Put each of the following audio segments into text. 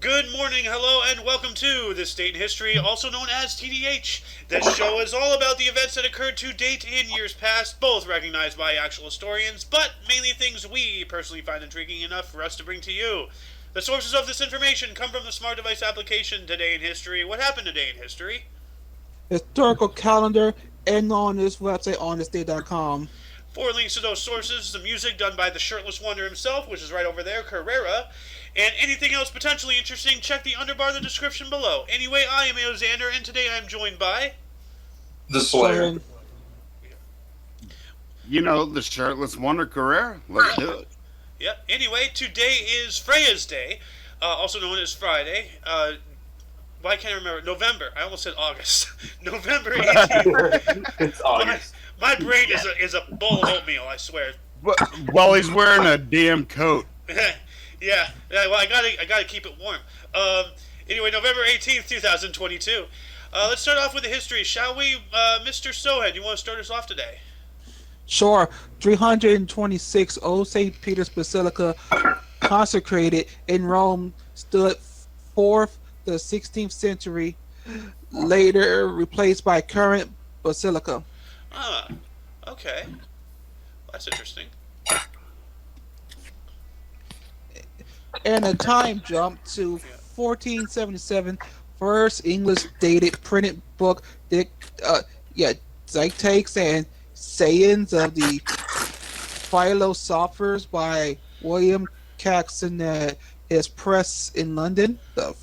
Good morning, hello, and welcome to This Date in History, also known as TDH. This show is all about the events that occurred to date in years past, both recognized by actual historians, but mainly things we personally find intriguing enough for us to bring to you. The sources of this information come from the smart device application Today in History. What happened today in history? Historical calendar and on this website, honestday.com. For links to those sources, the music done by the shirtless wonder himself, which is right over there, Carrera, and anything else potentially interesting, check the underbar in the description below. Anyway, I am Alexander, and today I am joined by... The Slayer. You know, the shirtless wonder career. Let's do it. Yep. Anyway, today is Freya's Day, also known as Friday. Why can't I remember? November. I almost said August. November 18th. It's August. My brain is a bowl of oatmeal, I swear. While he's wearing a damn coat. Yeah. Well, I gotta keep it warm. Anyway, November 18th, 2022. Let's start off with the history, shall we? Mr. Sohead, you want to start us off today? Sure, 326 Old St. Peter's Basilica, consecrated in Rome, stood forth the 16th century, later replaced by current basilica. Ah, okay. That's interesting. And a time jump to 1477, first English dated printed book, dictates and sayings of the philosophers by William Caxton at his press in London. The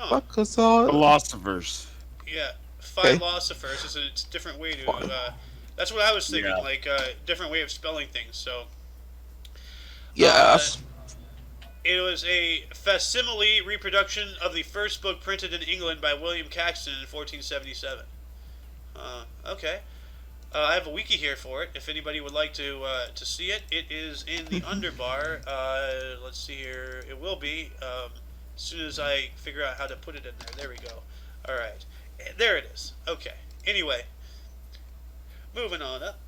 fuck is all? Philosophers. Yeah, philosophers is a different way to. That's what I was thinking, Yeah. like a different way of spelling things. So. Yes. It was a facsimile reproduction of the first book printed in England by William Caxton in 1477. Okay. I have a wiki here for it. If anybody would like to see it, it is in the underbar. Let's see here. It will be as soon as I figure out how to put it in there. There we go. All right. There it is. Okay. Anyway, moving on up.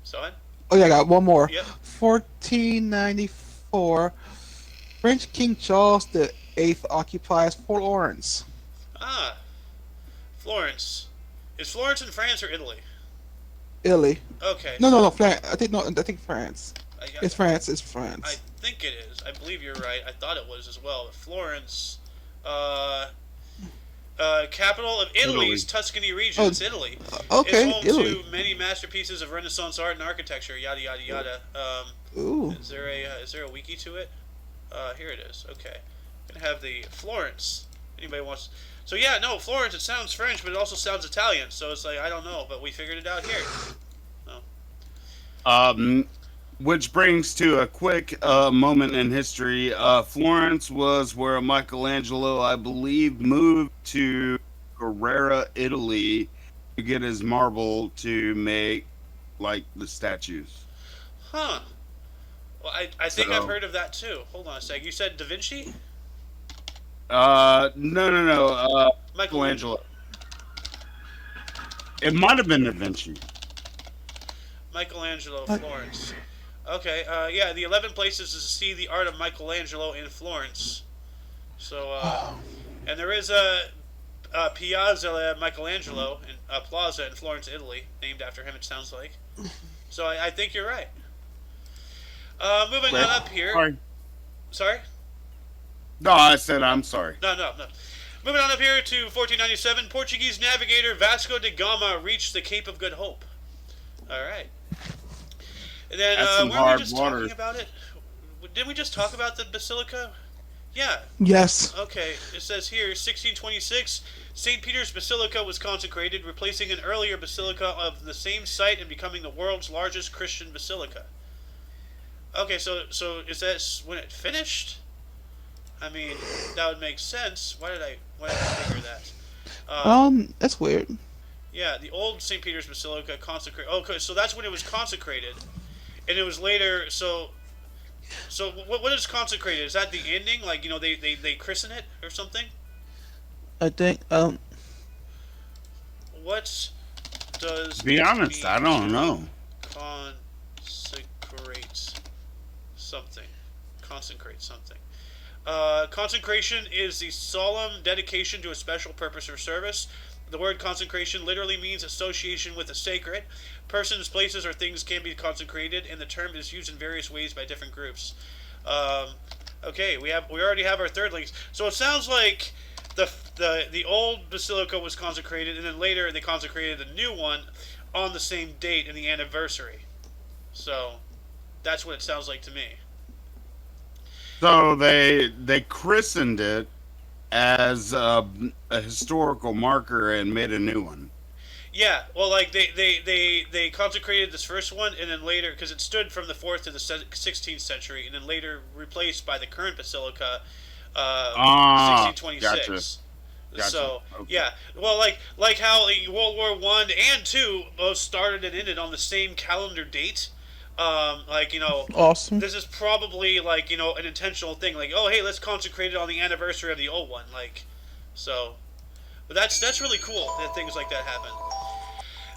So Oh yeah, I got one more. Yep. 1494, French King Charles the Eighth occupies Fort Lawrence. Ah, Florence. Is Florence in France or Italy? Italy. Okay. No, France. I think France. I It's France. It's I France. think it is. I believe you're right. I thought it was as well. Florence, capital of Italy's Tuscany region. Oh, It's Italy. Okay, It's home Italy. to many masterpieces of Renaissance art and architecture. Yada yada yada. Ooh. Is there a wiki to it? Here it is. Okay, gonna have the Florence. Anybody wants? So yeah, no, Florence. It sounds French, but it also sounds Italian. So it's like I don't know, but we figured it out here. Which brings to a quick moment in history. Florence was where Michelangelo, I believe, moved to Carrera, Italy, to get his marble to make like the statues. Huh. Well, I think I've So- heard of that too. Hold on a sec. You said Da Vinci? No. Michelangelo. It might have been Da Vinci. Michelangelo, Florence. Okay, yeah, the 11 places to see the art of Michelangelo in Florence. So, and there is a Piazza Michelangelo, a plaza in Florence, Italy, named after him, it sounds like. So I think you're right. Moving on up here. Sorry. Sorry? No, I said I'm sorry. No. Moving on up here to 1497, Portuguese navigator Vasco da Gama reached the Cape of Good Hope. All right. And then, That's some weren't we hard just water. talking about it? Didn't we just talk about the basilica? Yeah. Yes. Okay. It says here, 1626, St. Peter's Basilica was consecrated, replacing an earlier basilica of the same site and becoming the world's largest Christian basilica. Okay, so is that when it finished? I mean, that would make sense. Why did I figure that? That's weird. Yeah, the old St. Peter's Basilica consecrated. Okay, so that's when it was consecrated, and it was later. So what is consecrated? Is that the ending? Like they christen it or something? I think What does To be honest, mean I don't know. Consecrate something. Consecrate something. Consecration is the solemn dedication to a special purpose or service. The word consecration literally means association with the sacred. Persons, places, or things can be consecrated, and the term is used in various ways by different groups. Um, okay, we already have our third links. So it sounds like the old basilica was consecrated, and then later they consecrated the new one on the same date in the anniversary. So that's what it sounds like to me. So they christened it as a historical marker and made a new one. Yeah, well, like they consecrated this first one, and then later, because it stood from the 4th to the 16th century, and then later replaced by the current basilica, 1626. Gotcha. So Okay. yeah, well, like how World War I and II both started and ended on the same calendar date. Awesome. This is probably like an intentional thing. Like, oh hey, let's consecrate it on the anniversary of the old one. Like, so, but that's really cool that things like that happen.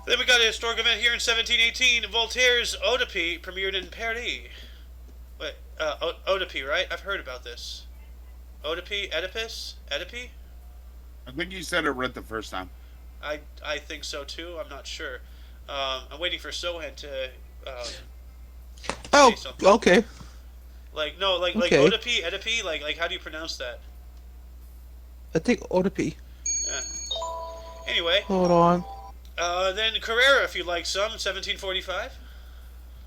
Then we got a historic event here in 1718. Voltaire's Oedipe premiered in Paris. Wait, Oedipe, right? I've heard about this. Oedipe, Oedipe. I think you said it right the first time. I think so too. I'm not sure. I'm waiting for Sohan to. Oh, say something. okay. Like no, like Okay. Oedipe, like how do you pronounce that? I think Oedipe. Yeah. Anyway, Hold on. then Carrera, if you'd like some, 1745.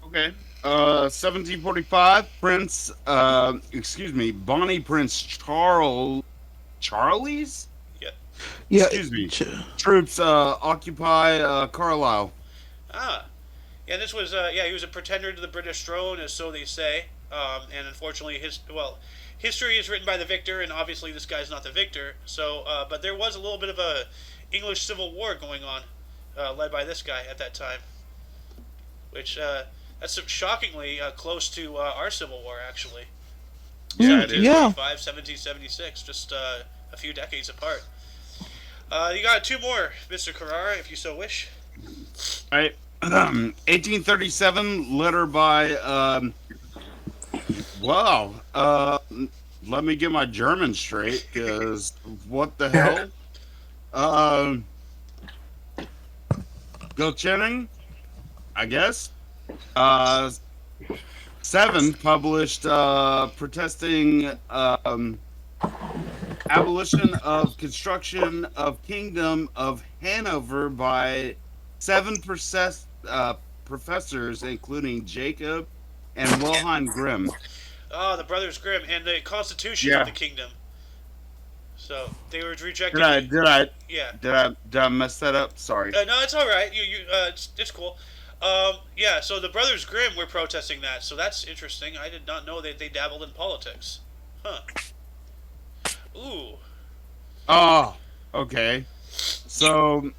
Okay. 1745, Bonnie Prince Charlie's? Yeah. Excuse me. Troops occupy Carlisle. Ah, yeah. This was he was a pretender to the British throne, as so they say. And unfortunately, history is written by the victor, and obviously this guy's not the victor. So, but there was a little bit of a English Civil War going on, led by this guy at that time, which that's shockingly close to our Civil War, actually. Yeah, it is. 1775, 1776, just a few decades apart. You got two more, Mr. Carrara, if you so wish. All right. 1837, letter by, wow. Let me get my German straight, because what the hell? Gilchening, I guess. 7 published protesting abolition of construction of Kingdom of Hanover by 7 professors, including Jacob and Wilhelm Grimm. Oh, the Brothers Grimm and the Constitution Yeah. of the Kingdom. So they were rejected. Yeah. Did I mess that up? Sorry. No, it's all right. It's cool. Yeah. So the Brothers Grimm were protesting that. So that's interesting. I did not know that they dabbled in politics. Huh. Ooh. Oh, okay. So,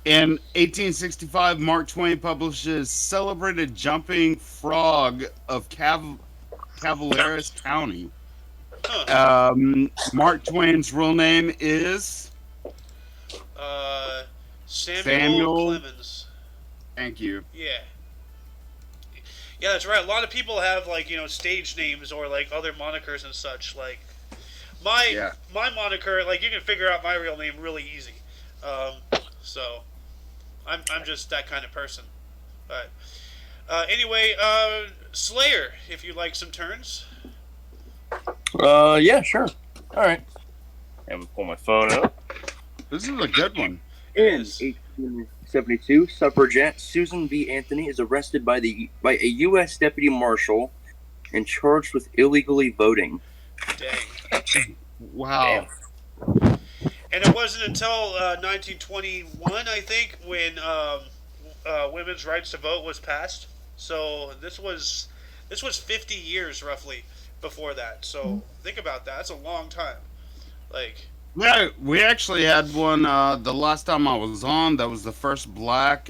in 1865, Mark Twain publishes Celebrated Jumping Frog of Cavaliers County. Huh. Mark Twain's real name is Samuel Clemens. Thank you. Yeah. Yeah, that's right. A lot of people have stage names or other monikers and such. Like my moniker, you can figure out my real name really easy. So I'm just that kind of person. But anyway, Slayer, if you like some turns. Yeah, sure. All right. I'm gonna pull my phone up. This is a good one. In 1872, suffragette Susan B. Anthony is arrested by a U.S. deputy marshal and charged with illegally voting. Dang. Wow. Damn. And it wasn't until 1921, I think, when women's rights to vote was passed. So this was 50 years roughly before that. So think about that. That's a long time. Yeah, we actually had one the last time I was on. That was the first black.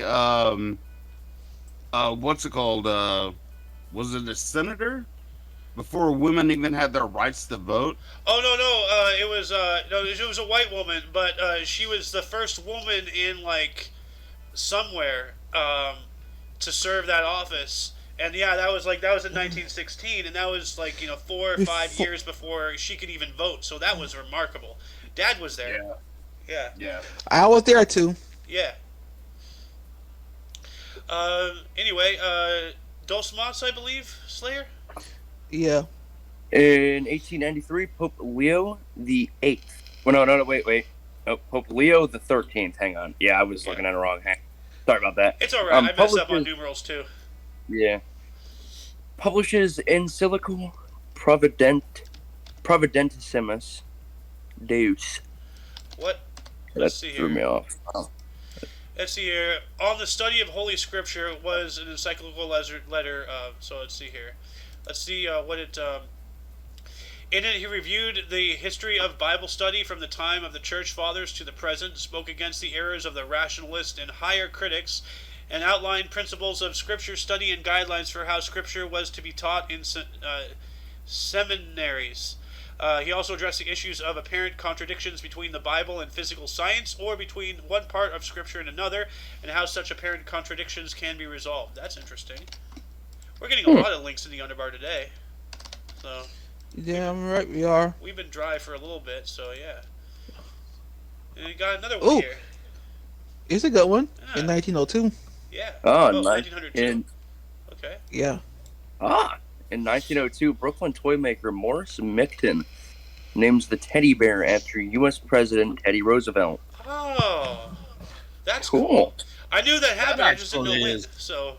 What's it called? Was it a senator? Before women even had their rights to vote. Oh no, it was it was a white woman, but she was the first woman in somewhere to serve that office, And yeah, that was in 1916, and that was 4 or 5 years before she could even vote. So that was remarkable. Dad was there. Yeah. I was there too. Yeah. Anyway, Dos Mots, I believe, Slayer. Yeah. In 1893, Pope Leo the Eighth. Well, no, wait. Oh, Pope Leo the 13th. Hang on. Yeah, I was looking at it wrong. Sorry about that. It's all right. I messed up on numerals too. Yeah. Publishes Encyclical Providentissimus Deus. What? That see threw here. me off. Oh. Let's see here. On the study of Holy Scripture was an encyclical letter. So let's see here. Let's see what it. In it, he reviewed the history of Bible study from the time of the Church Fathers to the present, spoke against the errors of the rationalist and higher critics, and outlined principles of Scripture study and guidelines for how Scripture was to be taught in seminaries. He also addressed the issues of apparent contradictions between the Bible and physical science, or between one part of Scripture and another, and how such apparent contradictions can be resolved. That's interesting. We're getting a lot of links in the underbar today. So Damn right we are. we've been dry for a little bit, so yeah. And we got another one here. It's a good one. Yeah. In 1902. Yeah. Oh, 1902. Okay. Yeah. In 1902, Brooklyn toy maker Morris Michton names the teddy bear after U.S. President Teddy Roosevelt. Oh, that's Cool. I knew that happened. I just didn't know actually when. is. So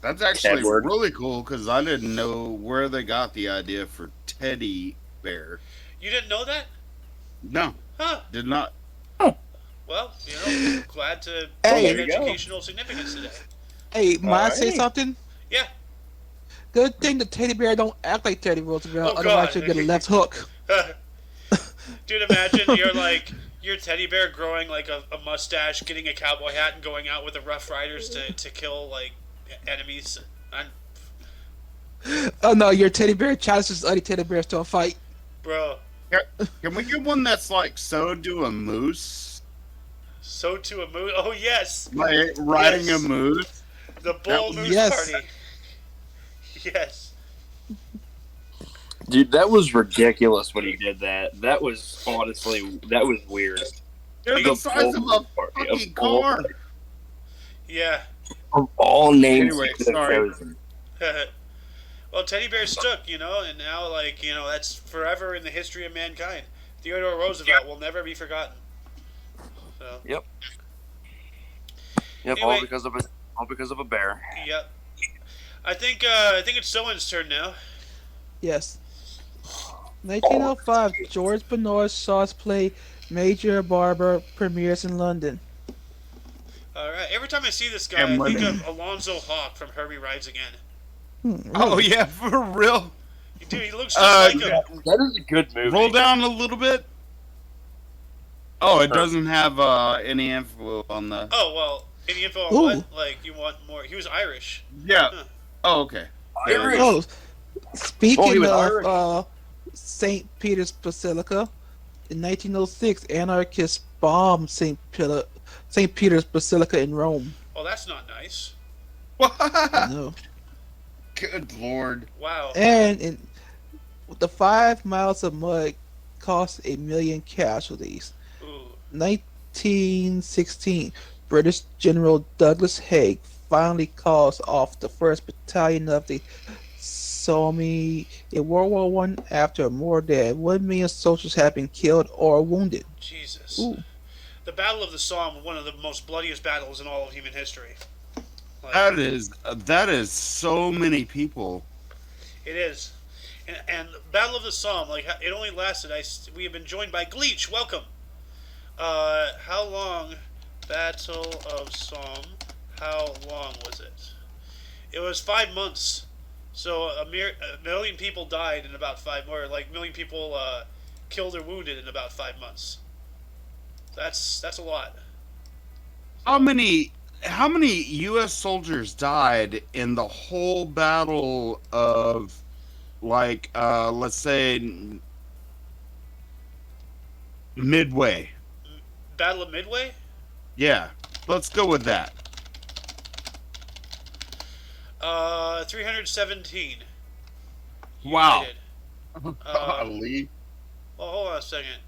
That's actually Edward. really cool because I didn't know where they got the idea for teddy bear. you didn't know that? No, Huh. did not. Well, glad to Hey. get There you go. educational significance today. Hey, might I say Alright. something? Yeah. Good thing the teddy bear don't act like Teddy Roosevelt, Oh, otherwise God. you'll get a left hook. Dude, imagine your teddy bear growing like a mustache, getting a cowboy hat, and going out with the Rough Riders to kill enemies. Oh no, your teddy bear challenges other teddy bears to a fight. Bro, Can we get one that's like sewed to a moose? so to a moose. Oh yes, Like riding Yes. a moose? the bull moose Yes. party. Yes. Dude, that was ridiculous when he did that. That was honestly, that was weird. They're the size of a fucking car. Yeah. Of all names Anyway, you could have sorry. chosen. Well, teddy bears stuck, and now that's forever in the history of mankind. Theodore Roosevelt will never be forgotten. So. Yep, Anyway. all because of a bear. Yep. I think it's Someone's turn now. Yes. 1905, George Bernard Shaw's play Major Barber premieres in London. All right. Every time I see this guy, And I think women. of Alonzo Hawk from Herbie Rides Again. Oh yeah, for real. Dude, he looks just like him. That is a good movie. Roll down a little bit. Oh, it doesn't have any info on the. Oh well. Any info on Ooh. what? Like you want more? He was Irish. Yeah. Huh. Oh, okay. Irish. Oh, speaking Oh, he was Irish. of St. Peter's Basilica, in 1906, anarchists bombed St. Peter's Basilica in Rome. Oh, that's not nice. No. Good lord. Wow. And the 5 miles of mud cost 1 million casualties. Ooh. 1916, British General Douglas Haig finally calls off the 1st Battalion of the Omni in World War I after more than 1 million soldiers had been killed or wounded. Jesus. Ooh. The Battle of the Somme, one of the most bloodiest battles in all of human history. Like, That is so many people. it is. And Battle of the Somme, it only lasted. We have been joined by Gleech. Welcome. How long? Battle of Somme. How long was it? It was 5 months. So a million people died in about 5 more. Like, million people killed or wounded in about 5 months. That's a lot. How many U.S. soldiers died in the whole battle of, let's say, Midway? Battle of Midway? Yeah, let's go with that. 317. Wow. United. Golly. Well, hold on a second.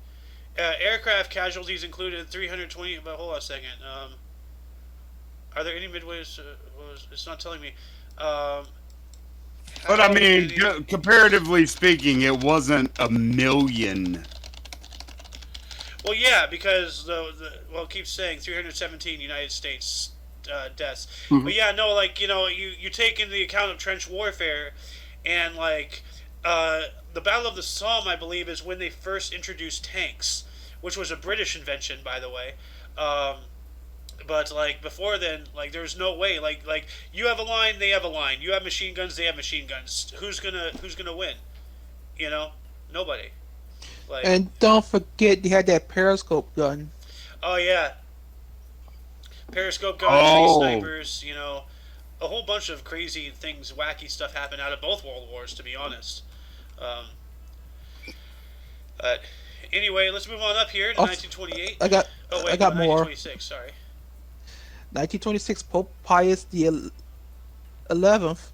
Aircraft casualties included 320. But hold on a second. Are there any midways? It's not telling me. But I mean, many- comparatively speaking, it wasn't a million. Well, yeah, because it keeps saying 317 United States deaths. Mhm. But yeah, no, like you take into account of trench warfare, and like the Battle of the Somme, I believe, is when they first introduced tanks, which was a British invention, by the way. But like before then, like there's no way. Like you have a line, they have a line. You have machine guns, they have machine guns. Who's gonna win? Nobody. Like, And don't forget they had that periscope gun. oh yeah, periscope guns, Oh. snipers. A whole bunch of crazy things, wacky stuff happened out of both world wars. To be honest. But anyway, let's move on up here to Oh, 1928. I got Oh wait, I got no, more. 1926. Sorry. 1926 Pope Pius the 11th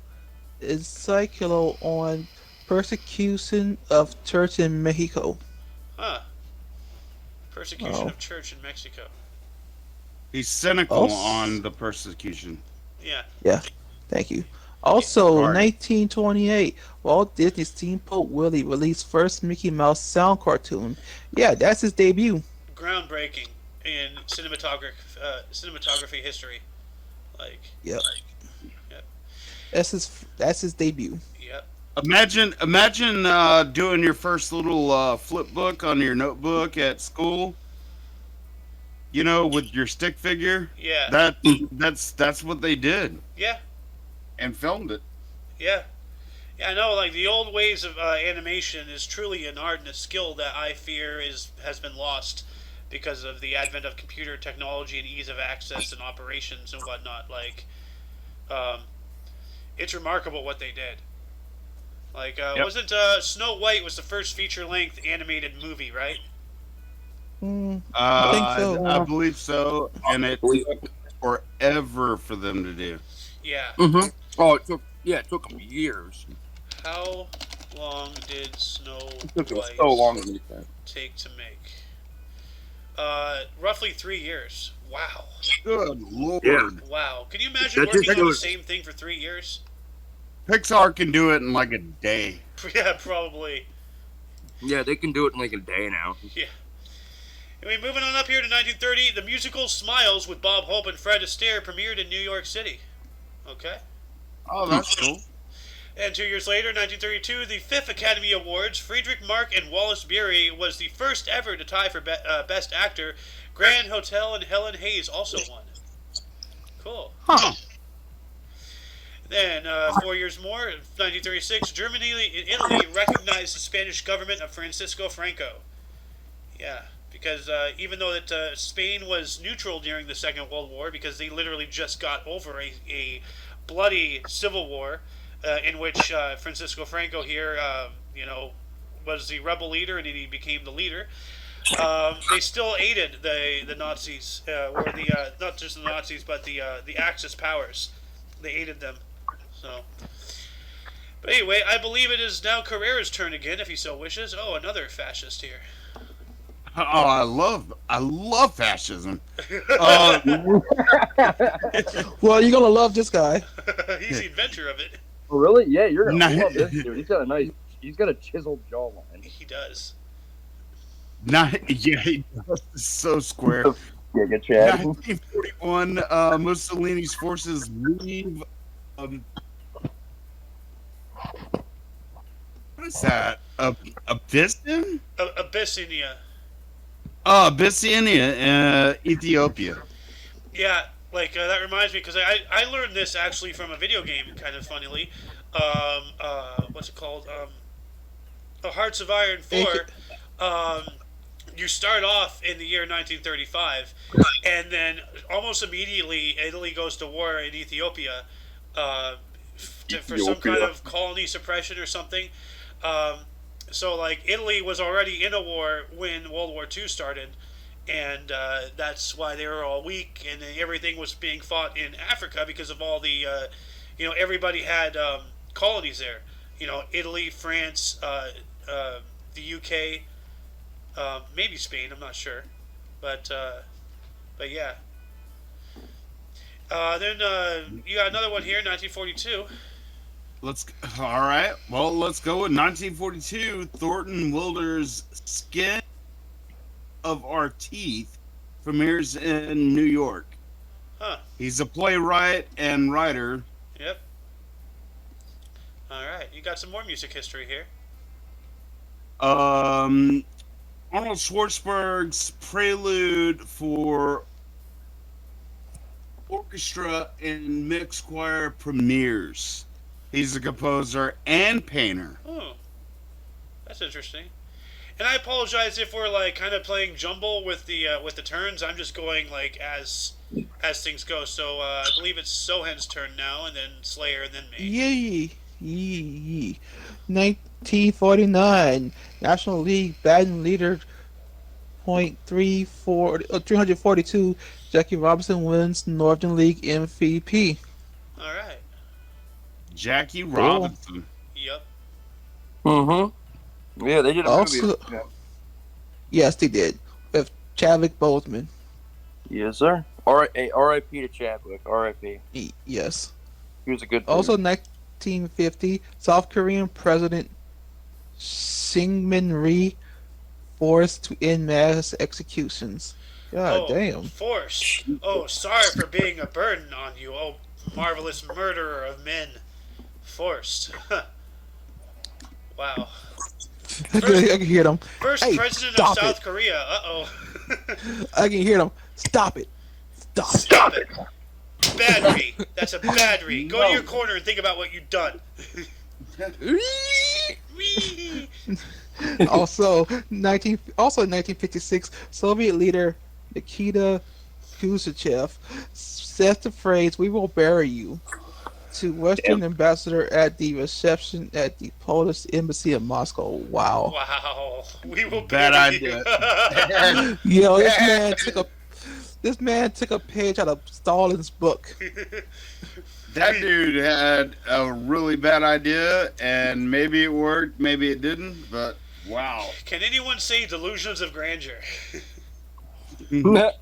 is cyclo on persecution of church in Mexico. Huh. Persecution Oh. of church in Mexico. He's cynical Oh. on the persecution. Yeah. Thank you. Also, Sorry. 1928, Walt Disney's Steamboat Willie released first Mickey Mouse sound cartoon. Yeah, that's his debut. Groundbreaking in cinematography history. Like, Yep. Yep. That's his debut. yep. Imagine doing your first little flip book on your notebook at school. With your stick figure. Yeah. That's what they did Yeah. and filmed it. Yeah. Yeah, I know, like, the old ways of animation is truly an art and a skill that I fear has been lost because of the advent of computer technology and ease of access and operations and whatnot. Like, it's remarkable what they did. Like, wasn't Snow White was the first feature-length animated movie, right? I think so. I believe so, and it took forever for them to do. Yeah. Mm-hmm. Oh, it took them years. How long did Snow It took them White so long to make that. take to make? Roughly 3 years. Wow. Good lord! Yeah. Wow. Can you imagine That just working on the goes- same thing for 3 years? Pixar can do it in like a day. Yeah, probably. Yeah, they can do it in like a day now. Yeah. Anyway, moving on up here to 1930, the musical Smiles with Bob Hope and Fred Astaire premiered in New York City. Okay. Oh, that's cool. And 2 years later, 1932, the 5th Academy Awards, Friedrich Mark and Wallace Beery was the first ever to tie for Best Actor. Grand Hotel and Helen Hayes also won. Cool. Huh. Then, 4 years more, 1936, Germany and Italy recognized the Spanish government of Francisco Franco. Yeah, because even though that Spain was neutral during the Second World War, because they literally just got over a bloody civil war in which Francisco Franco here, was the rebel leader and he became the leader. They still aided the Nazis, or the not just the Nazis, but the Axis powers. They aided them. So, but anyway, I believe it is now Carrera's turn again, if he so wishes. Oh, another fascist here. Oh, I love fascism. Well, you're gonna love this guy. He's the inventor of it. Oh, really? Yeah, you're gonna Nice. love this dude. He's got a chiseled jawline. He does. Yeah, he does. So square. Giga Chad. 1941, Mussolini's forces leave. What is that? Abyssinia? Abyssinia. Oh, Abyssinia, Ethiopia. Yeah, like that reminds me because I learned this actually from a video game, kind of funnily. What's it called? Hearts of Iron 4. You start off in the year 1935, and then almost immediately Italy goes to war in Ethiopia for some kind of colony suppression or something. So like Italy was already in a war when World War II started, and that's why they were all weak, and everything was being fought in Africa because of all the everybody had colonies there. Italy, France, the UK, maybe Spain. I'm not sure, but yeah. Then you got another one here, 1942. All right. Well, let's go with 1942. Thornton Wilder's Skin of Our Teeth premieres in New York. Huh. He's a playwright and writer. Yep. All right. You got some more music history here. Arnold Schwartzberg's Prelude for Orchestra and Mixed Choir premieres. He's a composer and painter. Oh, that's interesting. And I apologize if we're like kind of playing jumble with the turns. I'm just going like as things go. So I believe it's Sohen's turn now, and then Slayer, and then me. Yee. 1949 National League batting leader, .342. Jackie Robinson wins Northern League MVP. All right. Jackie Robinson. Yep. Mm-hmm. Yeah, they did a Also, movie. yes, they did with Chadwick Boseman. Yes, sir. R.I.P. to Chadwick. R.I.P. Yes. He was a good. Also, player. 1950 South Korean President Syngman Rhee forced to end mass executions. God damn. Forced. Oh, sorry for being a burden on you. Oh, marvelous murderer of men. Forced. Wow. I can hear them. First Hey, president of stop South it. Korea. Uh-oh. I can hear them. Stop it. Stop it. Battery. That's a battery. Go to your corner and think about what you've done. Also, 1956, Soviet leader Nikita Khrushchev says the phrase "We will bury you" to Western ambassador at the reception at the Polish embassy in Moscow. Wow. Wow. We will Bad bury idea. you. Yo, this man took a page out of Stalin's book. That dude had a really bad idea, and maybe it worked, maybe it didn't, but wow. Can anyone say delusions of grandeur? Yep.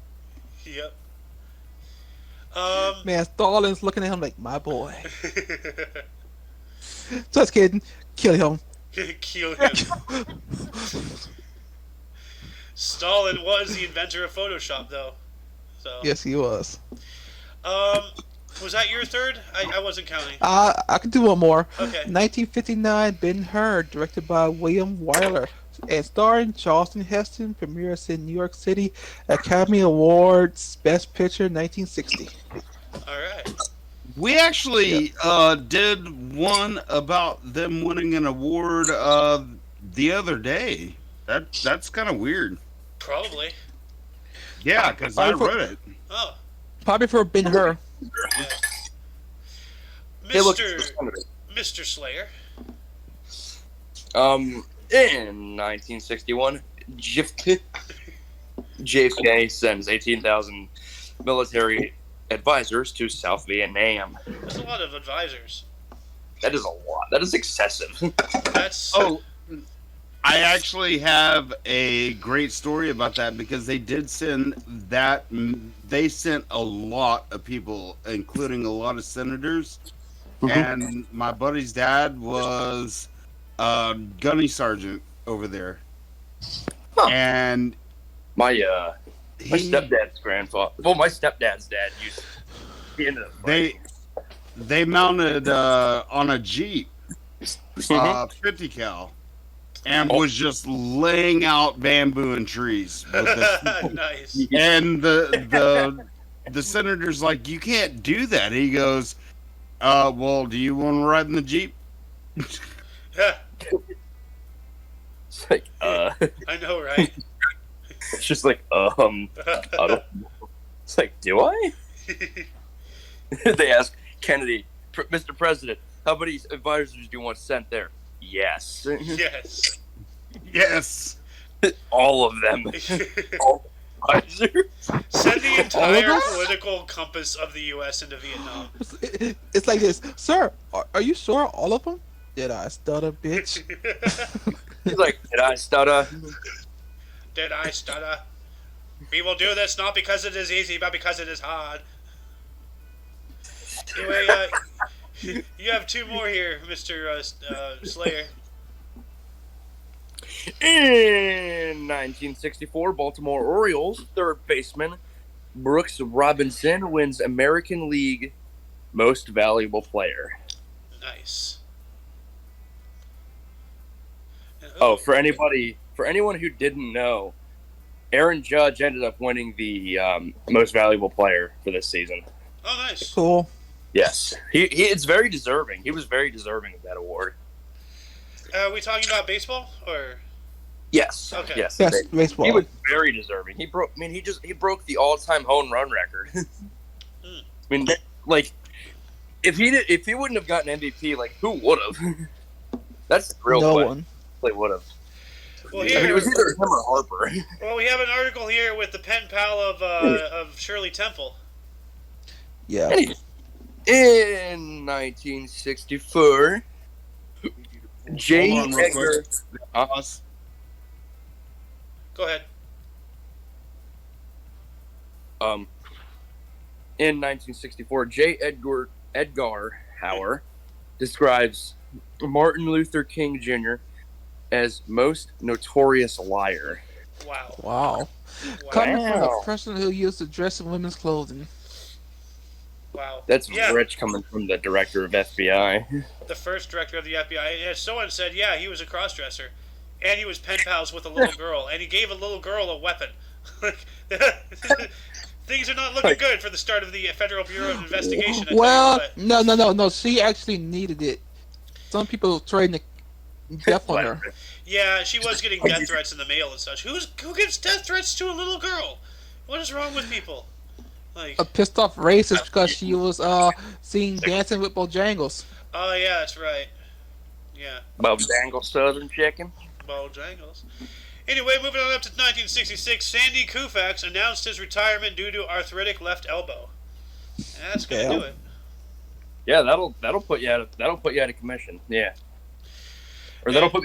Man, Stalin's looking at him like, my boy. Just kidding. Kill him. Kill him. Stalin was the inventor of Photoshop, though. So. Yes, he was. Was that your third? I wasn't counting. I could do one more. Okay. 1959, Ben-Hur, directed by William Wyler, and starring Charlton Heston, premieres in New York City. Academy Awards, Best Picture, 1960. All right. We actually did one about them winning an award the other day. That's kind of weird. Probably. Yeah, because I read it. Oh. Probably for Ben-Hur. Yeah. Hey, look, Mr. Slayer. In 1961, JFK sends 18,000 military advisors to South Vietnam. That's a lot of advisors. That is a lot. That is excessive. That's. Oh, I actually have a great story about that because they did send that. They sent a lot of people, including a lot of senators. And my buddy's dad was gunny sergeant over there. Huh. And My stepdad's grandfather. Well, my stepdad's dad used to be into the they mounted on a Jeep 50 cal and was just laying out bamboo and trees with this. Nice. And the senator's like, you can't do that. He goes, well, do you want to ride in the Jeep? Yeah, It's like, I know, right? it's just like, I don't. It's like, do I? They ask Kennedy, Mr. President, how many advisors do you want sent there? Yes. Yes. Yes. All of them. advisor. Send the entire political compass of the U.S. into Vietnam. It's like this, sir. Are you sure all of them? Did I stutter, bitch? He's like, did I stutter? Did I stutter? We will do this not because it is easy, but because it is hard. Anyway, you have two more here, Mr. Slayer. In 1964, Baltimore Orioles third baseman Brooks Robinson wins American League Most Valuable Player. Nice. Oh, for anyone who didn't know, Aaron Judge ended up winning the Most Valuable Player for this season. Oh, nice. Cool. Yes, it's very deserving. He was very deserving of that award. Are we talking about baseball or? Yes. Okay. Yes. Yes, baseball. He was very deserving. He broke the all-time home run record. I mean, like, if he wouldn't have gotten MVP, like, who would have? That's the real no question. one. They would have. Well, I here, mean, it was either him or Harper. well, we have an article here with the pen pal of Shirley Temple. Yeah. In 1964, J. Hold on real Edgar. Pause. Go ahead. In 1964, J. Edgar Hoover describes Martin Luther King Jr. as most notorious liar. Wow. Wow. Coming from a person who used to dress in women's clothing. Wow. That's rich coming from the director of FBI. The first director of the FBI. And someone said, yeah, he was a cross-dresser. And he was pen pals with a little girl. And he gave a little girl a weapon. Things are not looking good for the start of the Federal Bureau of Investigation. Well, no. She actually needed it. Some people tried to death on her. Yeah, she was getting death threats in the mail and such. Who gives death threats to a little girl? What is wrong with people? Like, A pissed off racist because she was seen dancing with Bojangles. oh yeah, that's right. Yeah, Bojangle Southern Chicken. Bojangles. Anyway, moving on up to 1966, Sandy Koufax announced his retirement due to arthritic left elbow. That's gonna do it. Yeah, that'll put you out of commission. Yeah, or that'll put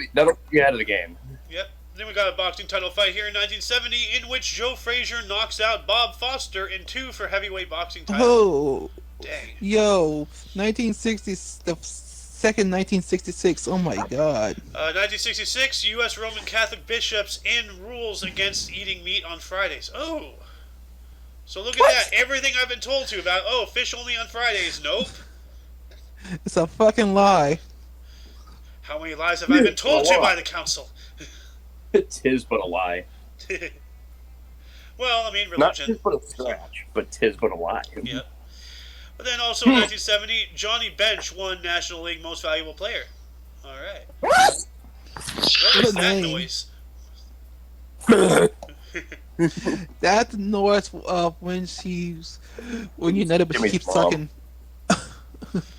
you out of the game. Yep. Then we got a boxing title fight here in 1970, in which Joe Frazier knocks out Bob Foster in 2 for heavyweight boxing title. Oh, Dang. yo, 1960s, the second 1966. Oh my God. 1966, U.S. Roman Catholic bishops end rules against eating meat on Fridays. Oh. So look at that. Everything I've been told to about, fish only on Fridays. Nope. It's a fucking lie. How many lies have I been told to by the council? Tis but a lie. Well, I mean, Not religion. tis but a scratch, but tis but a lie. Yep. But then also in 1970, Johnny Bench won National League Most Valuable Player. All right. What was that name. noise? That's the noise of when you know that, but she Jimmy's keeps mom. sucking.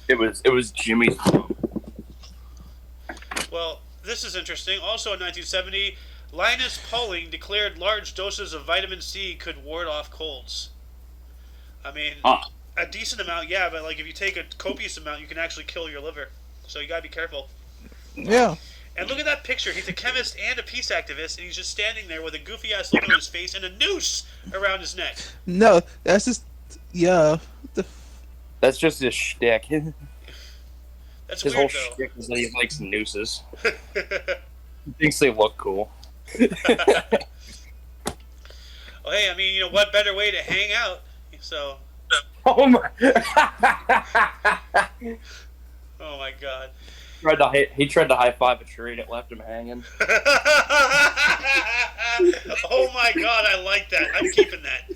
It was Jimmy's. Well, this is interesting. Also in 1970, Linus Pauling declared large doses of vitamin C could ward off colds. I mean, a decent amount, yeah, but like if you take a copious amount, you can actually kill your liver. So you gotta be careful. Yeah. And look at that picture. He's a chemist and a peace activist, and he's just standing there with a goofy-ass look on his face and a noose around his neck. No, that's just That's just his shtick. That's His weird, whole though. shtick is that he likes nooses. He thinks they look cool. Well, hey, I mean, you know, what better way to hang out? So, Oh my! oh my God. He tried to high five a tree and it left him hanging. Oh my God, I like that. I'm keeping that.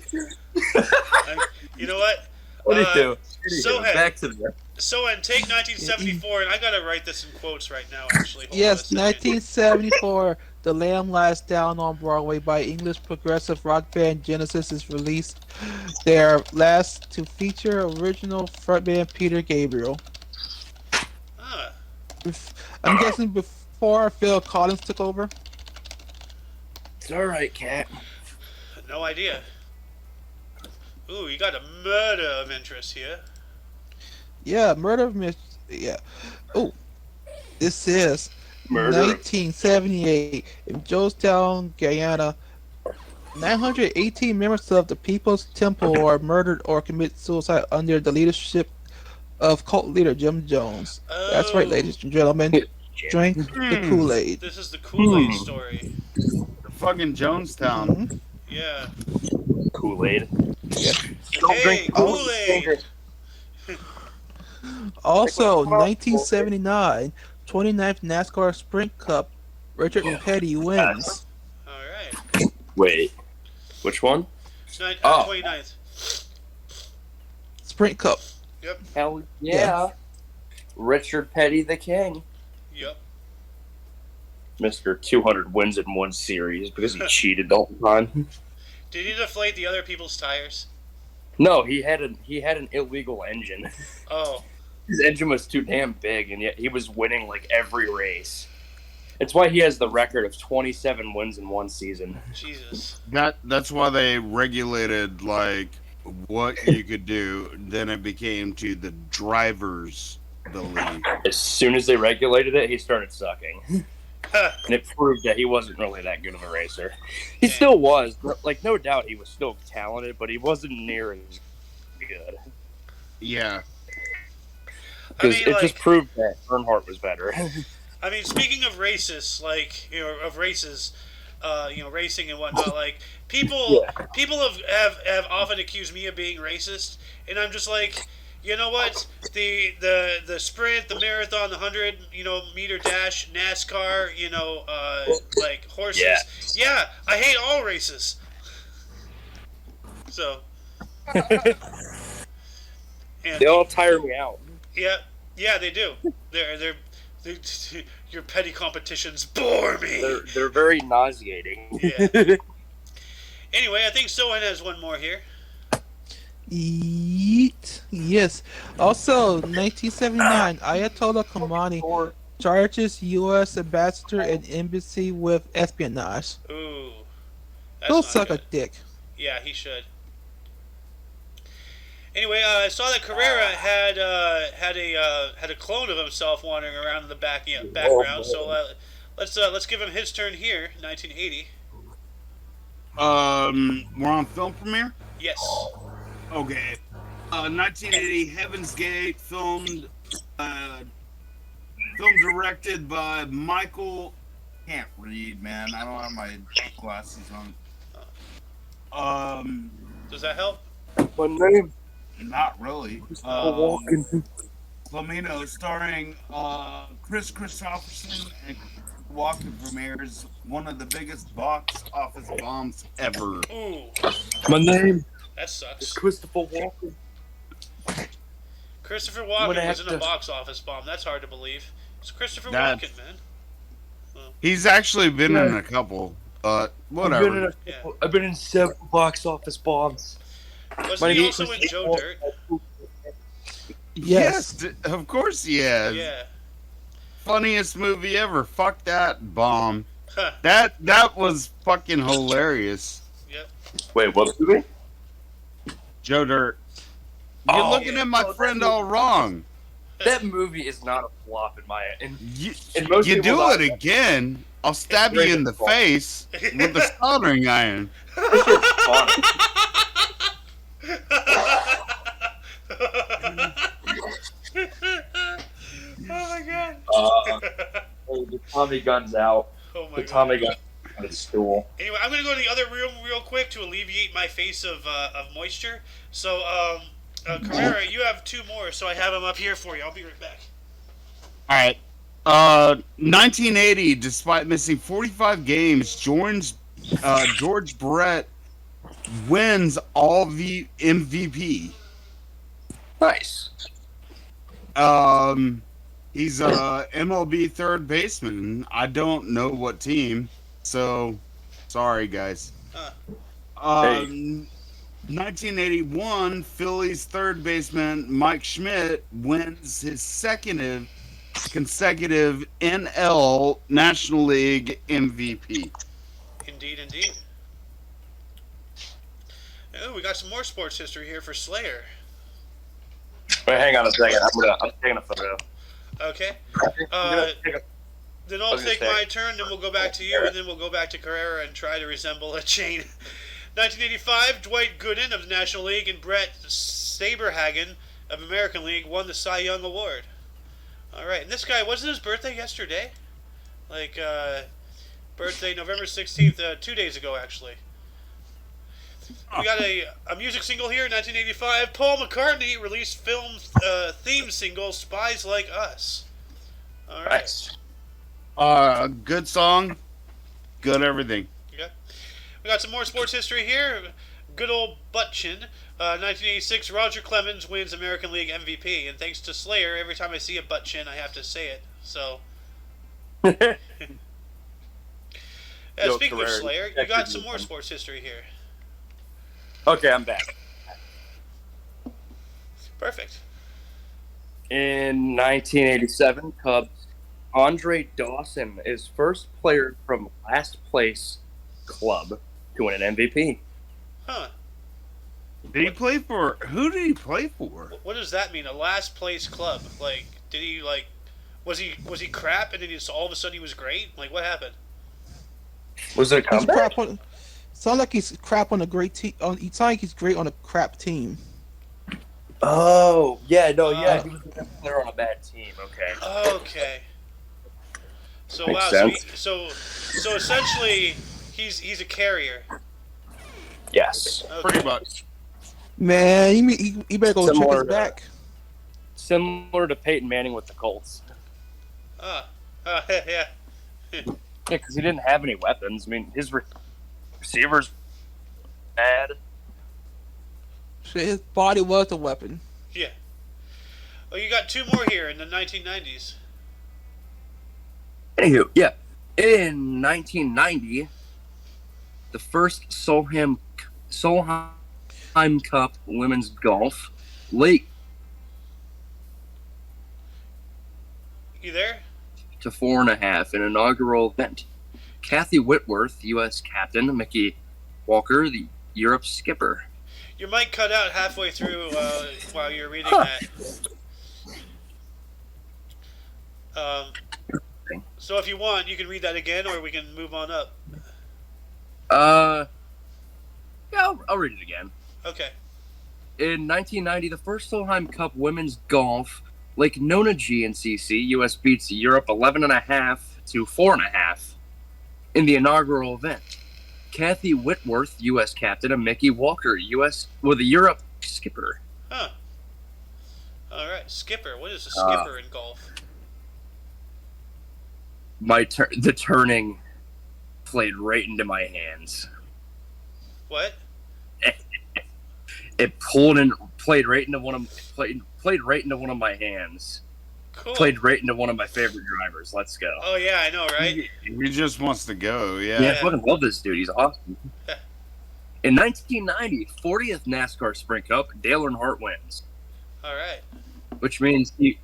You know what? What do you do? So Back to the. So, and take 1974, and I gotta write this in quotes right now, actually. Hold yes, on a second. 1974. The Lamb Lies Down on Broadway by English progressive rock band Genesis is released. Their last to feature original frontman Peter Gabriel. Ah, I'm guessing before Phil Collins took over. It's all right, cat. No idea. Ooh, you got a murder of interest here. Yeah, murder mystery. Yeah. Oh, this is Murder. 1978 in Jonestown, Guyana. 918 members of the People's Temple are murdered or commit suicide under the leadership of cult leader Jim Jones. That's right, Oh, ladies and gentlemen. Drink the Kool-Aid. this is the Kool-Aid story. Fucking Jonestown. Mhm. Yeah. Kool-Aid. Hey, drink Kool-Aid. Also, 1979, 29th NASCAR Sprint Cup, Richard Petty wins. All right. Wait. Which one? 29th. Sprint Cup. Yep. Hell Yeah. Richard Petty the King. Yep. Mr. 200 wins in one series because he cheated all the time. Did he deflate the other people's tires? No, he had an illegal engine. Oh. His engine was too damn big, and yet he was winning like every race. It's why he has the record of 27 wins in one season. Jesus. That's why they regulated like what you could do. Then it became to the drivers the lead. As soon as they regulated it, he started sucking. And it proved that he wasn't really that good of a racer. He still was. Like, no doubt he was still talented, but he wasn't near as good. Yeah. Because I mean, it just proved that Earnhardt was better. I mean, speaking of racists, like, you know, of races, you know, racing and whatnot, like, people have often accused me of being racist, and I'm just like, you know what? The sprint, the marathon, the 100, you know, meter dash, NASCAR, you know, like horses. Yeah, I hate all races. So. And, They all tire me out. yeah, they do. They're your petty competitions bore me. They're very nauseating. Yeah. Anyway, I think Sohan has one more here. Yeet. Yes. Also, 1979, Ayatollah Khomeini charges U.S. ambassador and embassy with espionage. Ooh. That's He'll not suck good. a dick. Yeah, he should. Anyway, I saw that Carrera had a clone of himself wandering around in the background. So let's give him his turn here. 1980. We're on film premiere. Yes. Okay. 1980, Heaven's Gate, filmed directed by Michael. Can't read, man. I don't have my glasses on. Does that help? My name. Not really. Walking. Flamino, starring Chris Christopherson and Walker premieres one of the biggest box office bombs ever. Ooh, My name that is sucks. Christopher Walken. Christopher I'm Walken gonna was have in a to- box office bomb. That's hard to believe. It's Christopher That- Walken, man. He's actually been in a couple, but whatever. I've been in several box office bombs. Wasn't he also in Joe Dirt? Yes. Of course he has. Yeah. Funniest movie ever. Fuck that bomb. Huh. That was fucking hilarious. Yep. Wait, what movie? Joe Dirt. You're Oh, looking at my friend all wrong. That movie is not a flop in my. You, And most you people do not- it again, I'll stab you great in the as fuck. face with the soldering iron. Oh my god. The Tommy gun's out. Oh my The god. Tommy gun on the stool. Anyway, I'm gonna go to the other room real quick to alleviate my face of moisture. So, Carrera, you have two more, so I have them up here for you. I'll be right back. All right. 1980, despite missing 45 games, George Brett wins all the MVP. Nice. He's a MLB third baseman. I don't know what team, so sorry guys. Huh. 1981, Phillies third baseman Mike Schmidt wins his second consecutive NL National League MVP. Indeed, indeed. Oh, we got some more sports history here for Slayer. Wait, hang on a second. I'm taking a photo. Okay. I'm gonna take a- Then I I'll was gonna take say- my turn, then we'll go back to you, and then we'll go back to Carrera and try to resemble a chain. 1985, Dwight Gooden of the National League and Brett Saberhagen of American League won the Cy Young Award. All right, and this guy, wasn't his birthday yesterday? Like, birthday November 16th, 2 days ago, actually. We got a music single here, 1985. Paul McCartney released film theme single, Spies Like Us. All right. Nice. Good song, good everything. Yeah. We got some more sports history here. Good old butt chin. 1986, Roger Clemens wins American League MVP. And thanks to Slayer, every time I see a butt chin, I have to say it. So, Yo, speaking of Carrera, Slayer, you check got your some more phone. sports history here. Okay, I'm back. Perfect. In 1987, Cubs Andre Dawson is first player from last place club to win an MVP. Huh. Did he play for? Who did he play for? What does that mean? A last place club? Like, did he like? Was he crap and then all of a sudden he was great? Like, what happened? Was it a He's comeback? crap on. Sound like he's crap on a great team. He sound like he's great on a crap team. Oh, yeah, no, yeah. Oh. He was a player on a bad team. Okay. Okay. So Makes wow. sense. So essentially, he's a carrier. Yes. Okay. Pretty much. Man, he better go check Similar his to- back. Similar to Peyton Manning with the Colts. Yeah. Yeah, because he didn't have any weapons. I mean, his receivers bad. Shit, his body was a weapon. Yeah. Oh, you got two more here in the 1990s. Anywho, yeah. In 1990, the first Solheim Cup women's golf league You there? to 4.5, an inaugural event. Kathy Whitworth, U.S. captain, Mickey Walker, the Europe skipper. Your mic cut out halfway through while you're reading Huh. that. So if you want, you can read that again, or we can move on up. Yeah, I'll read it again. Okay. In 1990, the first Solheim Cup women's golf, Lake Nona GNCC, U.S. beats Europe 11.5 to 4.5 in the inaugural event. Kathy Whitworth, U.S. captain, and Mickey Walker, the Europe skipper. Huh. All right. Skipper. What is a skipper in golf? The turning played right into my hands. What? It played right into one of my hands. Cool. Played right into one of my favorite drivers. Let's go. Oh yeah, I know, right? He just wants to go. Yeah. Yeah, I fucking love this dude. He's awesome. In 1990, 40th NASCAR Sprint Cup, Dale Earnhardt wins, All right. which means he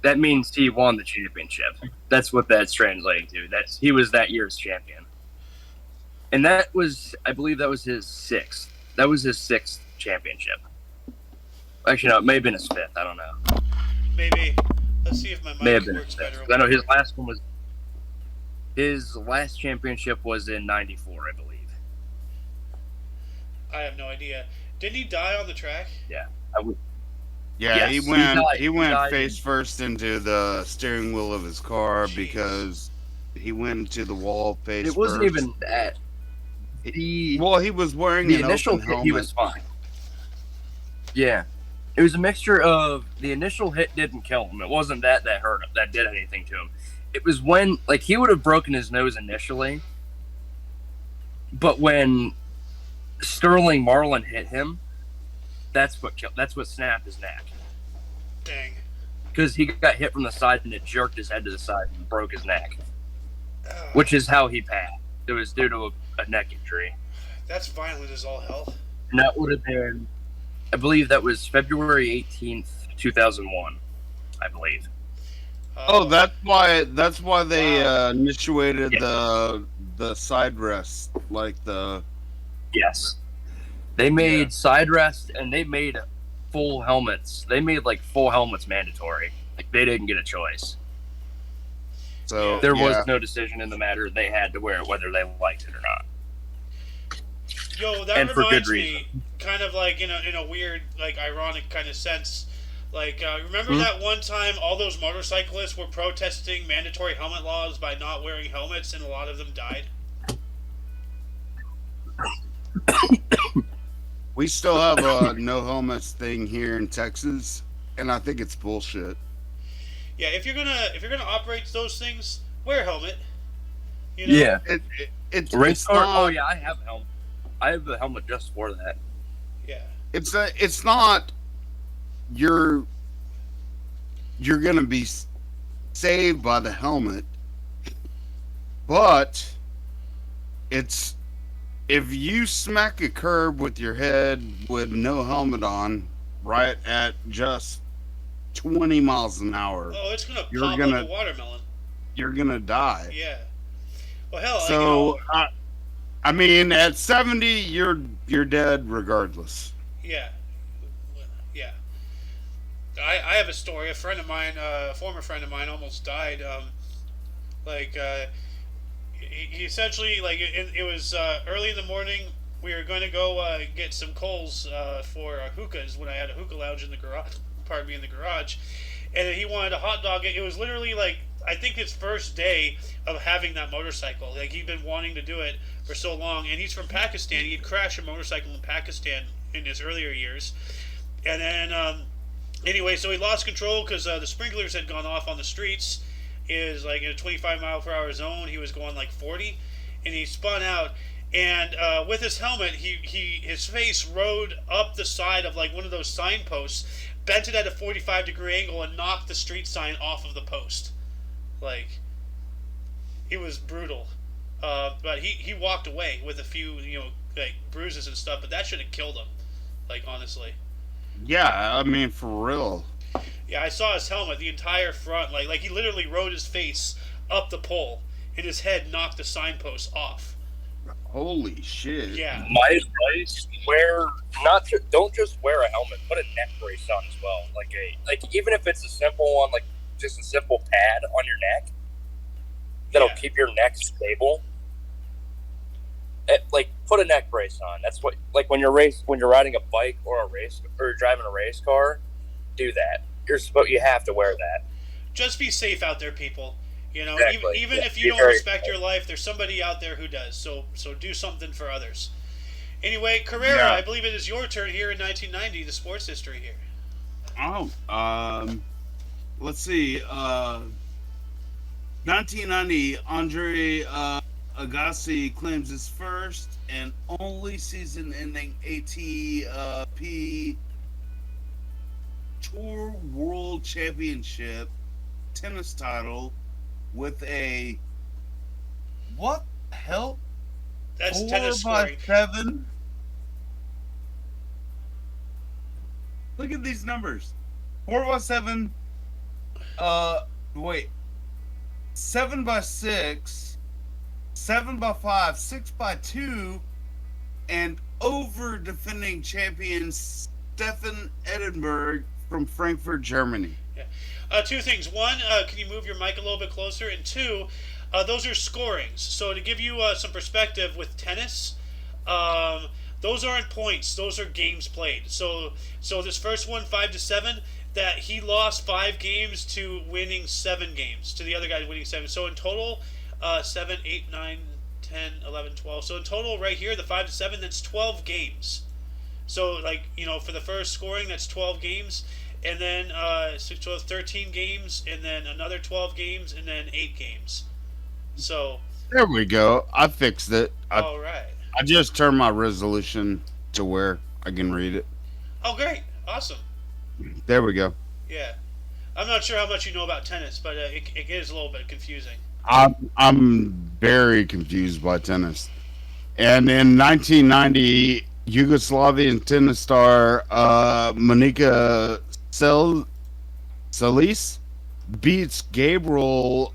won the championship. That's what that's translating to. He was that year's champion, and I believe that was his sixth. That was his sixth championship. Actually, no, it may have been his fifth. I don't know. Maybe. Let's see if my May have mic been works his better. fifth. I know his last championship was in '94, I believe. I have no idea. Didn't he die on the track? Yeah, Yeah, Yes, he went died. face first into the steering wheel of his car Jeez. because he went into the wall face it wasn't first. even that. Well, he was wearing The an initial open hit, helmet. he was fine. Yeah, it was a mixture of the initial hit didn't kill him. It wasn't that hurt him, that did anything to him. It was when, like, he would have broken his nose initially, but when Sterling Marlin hit him, that's what snapped his neck. Dang. Because he got hit from the side and it jerked his head to the side and broke his neck, Ugh, which is how he passed. It was due to a neck injury. that's violent as all hell. And that would have been, I believe that was February 18th, 2001, I believe. Oh, that's why they Wow. initiated Yeah. the side rest, like the Yes. They made side rest and they made full helmets. They made like full helmets mandatory. Like they didn't get a choice. So There was no decision in the matter. They had to wear it whether they liked it or not. Yo, that And for good reminds me, kind of like in a weird, like ironic kind of sense. Like, remember that one time all those motorcyclists were protesting mandatory helmet laws by not wearing helmets, and a lot of them died? We still have a no helmets thing here in Texas, and I think it's bullshit. Yeah, if you're gonna operate those things, wear a helmet. You know? Yeah. It's Race car? not, Oh yeah, I have a helmet. I have the helmet just for that. Yeah. it's not you're gonna be saved by the helmet, but it's if you smack a curb with your head with no helmet on, right at just 20 miles an hour, Oh, it's gonna You're pop gonna- like a watermelon. you're gonna die. Yeah. Well, hell, So I mean, at 70, you're dead regardless. yeah. Yeah. I have a story. A friend of mine, a former friend of mine, almost died. He essentially, like, it was early in the morning. We were going to go get some coals for hookahs when I had a hookah lounge in the garage. Pardon me, in the garage. And he wanted a hot dog. It was literally like, I think his first day of having that motorcycle. Like, he'd been wanting to do it for so long. And he's from Pakistan. He'd crashed a motorcycle in Pakistan in his earlier years. And then, anyway, so he lost control because the sprinklers had gone off on the streets. Is like in a 25 mile per hour zone. He was going like 40, and he spun out. And with his helmet, his face rode up the side of like one of those signposts, bent it at a 45-degree angle, and knocked the street sign off of the post. Like, it was brutal. But he walked away with a few like bruises and stuff. But that should have killed him. Like, honestly. Yeah, I mean, for real. Yeah, I saw his helmet, the entire front, like he literally rode his face up the pole, and his head knocked the signpost off. Holy shit. Yeah. My advice: don't just wear a helmet. Put a neck brace on as well. Like even if it's a simple one, like just a simple pad on your neck that'll keep your neck stable. Like put a neck brace on. That's what like when you're riding a bike or you're driving a race car, do that. You have to wear that. Just be safe out there, people. You know, Exactly. even if you Be don't very respect safe. your life, there's somebody out there who does. So do something for others. Anyway, Carrera, Yeah. I believe it is your turn here in 1990, the sports history here. Oh, let's see. 1990, Andre Agassi claims his first and only season-ending ATP Tour World Championship tennis title with a what the hell? That's tennis 4x7. scoring. Look at these numbers. 4x7. Wait. 7x6. 7x5. 6x2. And over defending champion Stefan Edinburgh from Frankfurt, Germany. Two things. One, can you move your mic a little bit closer? And two, those are scorings. So to give you some perspective with tennis, those aren't points. Those are games played. So this first one, 5-7, that he lost 5 games to winning 7 games, to the other guy winning 7. So in total, 7, 8, 9, 10, 11, 12. So in total right here, the 5-7, that's 12 games. So, like, for the first scoring, that's 12 games. And then 6, 12, 13 games. And then another 12 games. And then 8 games. So. There we go. I fixed it. All right. I just turned my resolution to where I can read it. Oh, great. Awesome. There we go. Yeah. I'm not sure how much you know about tennis, but it is a little bit confusing. I'm very confused by tennis. And in 1990, Yugoslavian tennis star Monika Seles beats Gabriela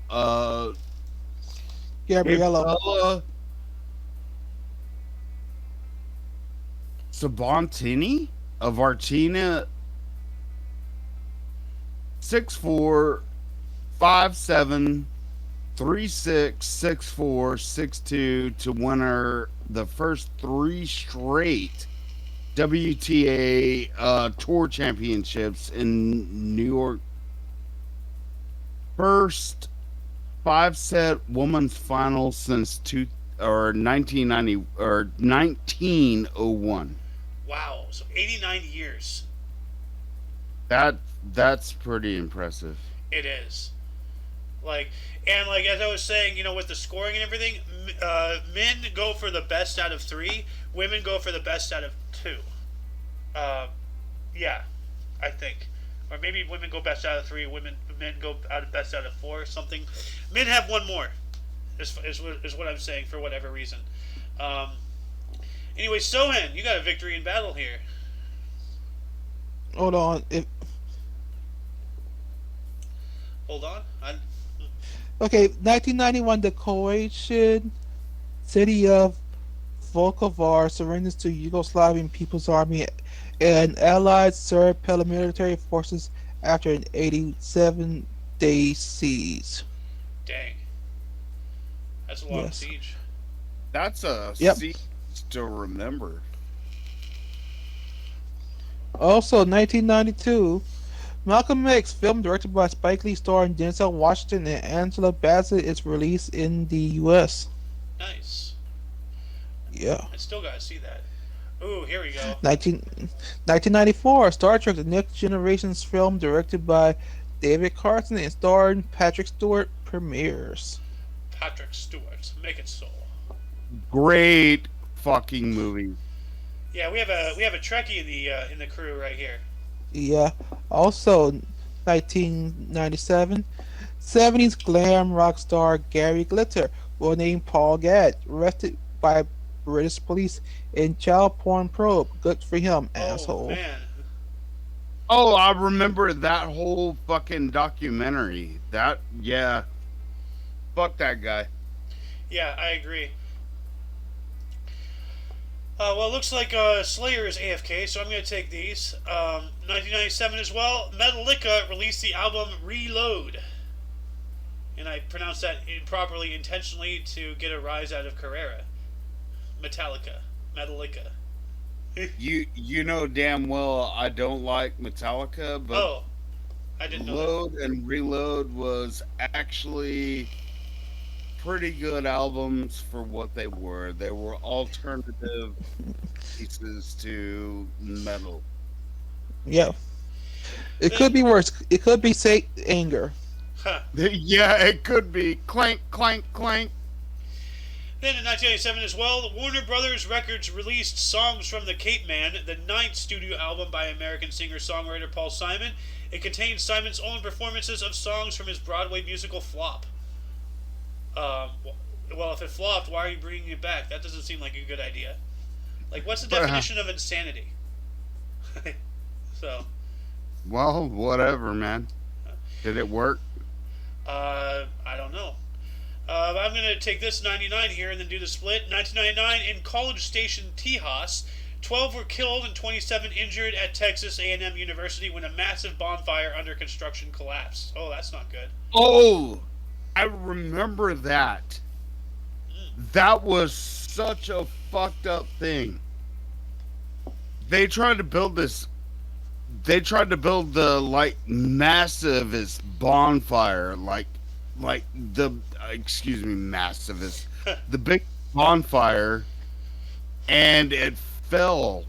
Sabantini of Argentina, 6'4", 5'7", 3'6", 6'4", 6'2", to win her the first 3 straight WTA Tour Championships in New York. First 5-set women's final since 1990 or 1901. Wow, so 89 years. That's pretty impressive. It is. Like, and like as I was saying, with the scoring and everything, men go for the best out of 3, women go for the best out of 2. Yeah, I think, or maybe women go best out of 3, men go best out of 4, or something. Men have one more. Is what I'm saying for whatever reason. Anyway, Sohan, you got a victory in battle here. Hold on. Hold on. Okay, 1991, the Croatian city of Vukovar surrenders to Yugoslavian People's Army and Allied Serb paramilitary forces after an 87-day siege. Dang. That's a long Yes. siege. That's a Yep. siege to remember. Also, 1992, Malcolm X, film directed by Spike Lee, starring Denzel Washington and Angela Bassett, is released in the U.S. Nice. Yeah. I still gotta see that. Ooh, here we go. 1994, Star Trek: The Next Generation's film directed by David Carson and starring Patrick Stewart premieres. Patrick Stewart, make it so. Great fucking movie. Yeah, we have a Trekkie in the crew right here. Yeah. Also, 1997, 70s glam rock star Gary Glitter will name Paul Gadd, arrested by British police in child porn probe. Good for him, asshole. Oh man. Oh, I remember that whole fucking documentary. Yeah. Fuck that guy. Yeah, I agree. Well, it looks like Slayer is AFK, so I'm going to take these. 1997 as well, Metallica released the album Reload. And I pronounced that improperly intentionally to get a rise out of Carrera. Metallica. You know damn well I don't like Metallica, but Oh, I didn't know Load and Reload was actually pretty good albums for what they were. They were alternative pieces to metal. Yeah. It could be worse. It could be, say, anger. that. Huh. Yeah, it could be. Clank, clank, clank. Then in 1997 as well, Warner Brothers Records released Songs from the Cape Man, the 9th studio album by American singer-songwriter Paul Simon. It contains Simon's own performances of songs from his Broadway musical Flop. Well, if it flopped, why are you bringing it back? That doesn't seem like a good idea. Like, what's the definition of insanity? So, Well, whatever, man. Did it work? I don't know. I'm going to take this 99 here and then do the split. 1999, in College Station, Tejas, 12 were killed and 27 injured at Texas A&M University when a massive bonfire under construction collapsed. Oh, that's not good. Oh, I remember that. That was such a fucked up thing. They tried to build the massivest bonfire, massivest, the big bonfire, and it fell.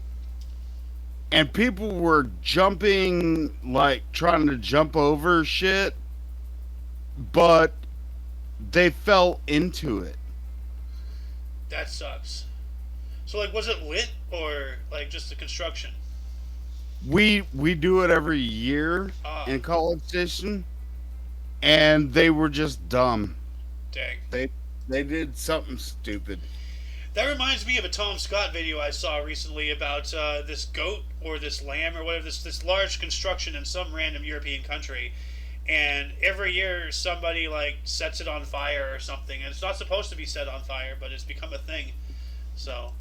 And people were jumping, trying to jump over shit, but they fell into it. That sucks. So, was it lit or, just the construction? We do it every year in College Station, and they were just dumb. Dang. They did something stupid. That reminds me of a Tom Scott video I saw recently about this goat or this lamb or whatever, this large construction in some random European country. And every year somebody sets it on fire or something. And it's not supposed to be set on fire, but it's become a thing. So,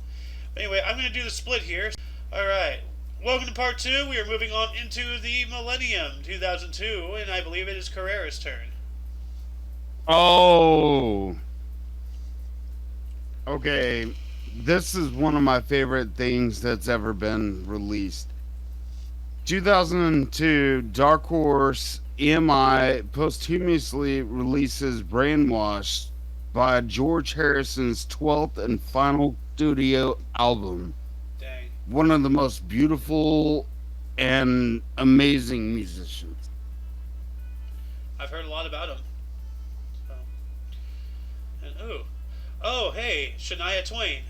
anyway, I'm going to do the split here. All right. Welcome to part 2. We are moving on into the millennium, 2002, and I believe it is Carrera's turn. Oh. Okay. This is one of my favorite things that's ever been released. 2002, Dark Horse EMI posthumously releases Brainwashed by George Harrison's 12th and final studio album. Dang. One of the most beautiful and amazing musicians. I've heard a lot about him. So. And oh, hey, Shania Twain.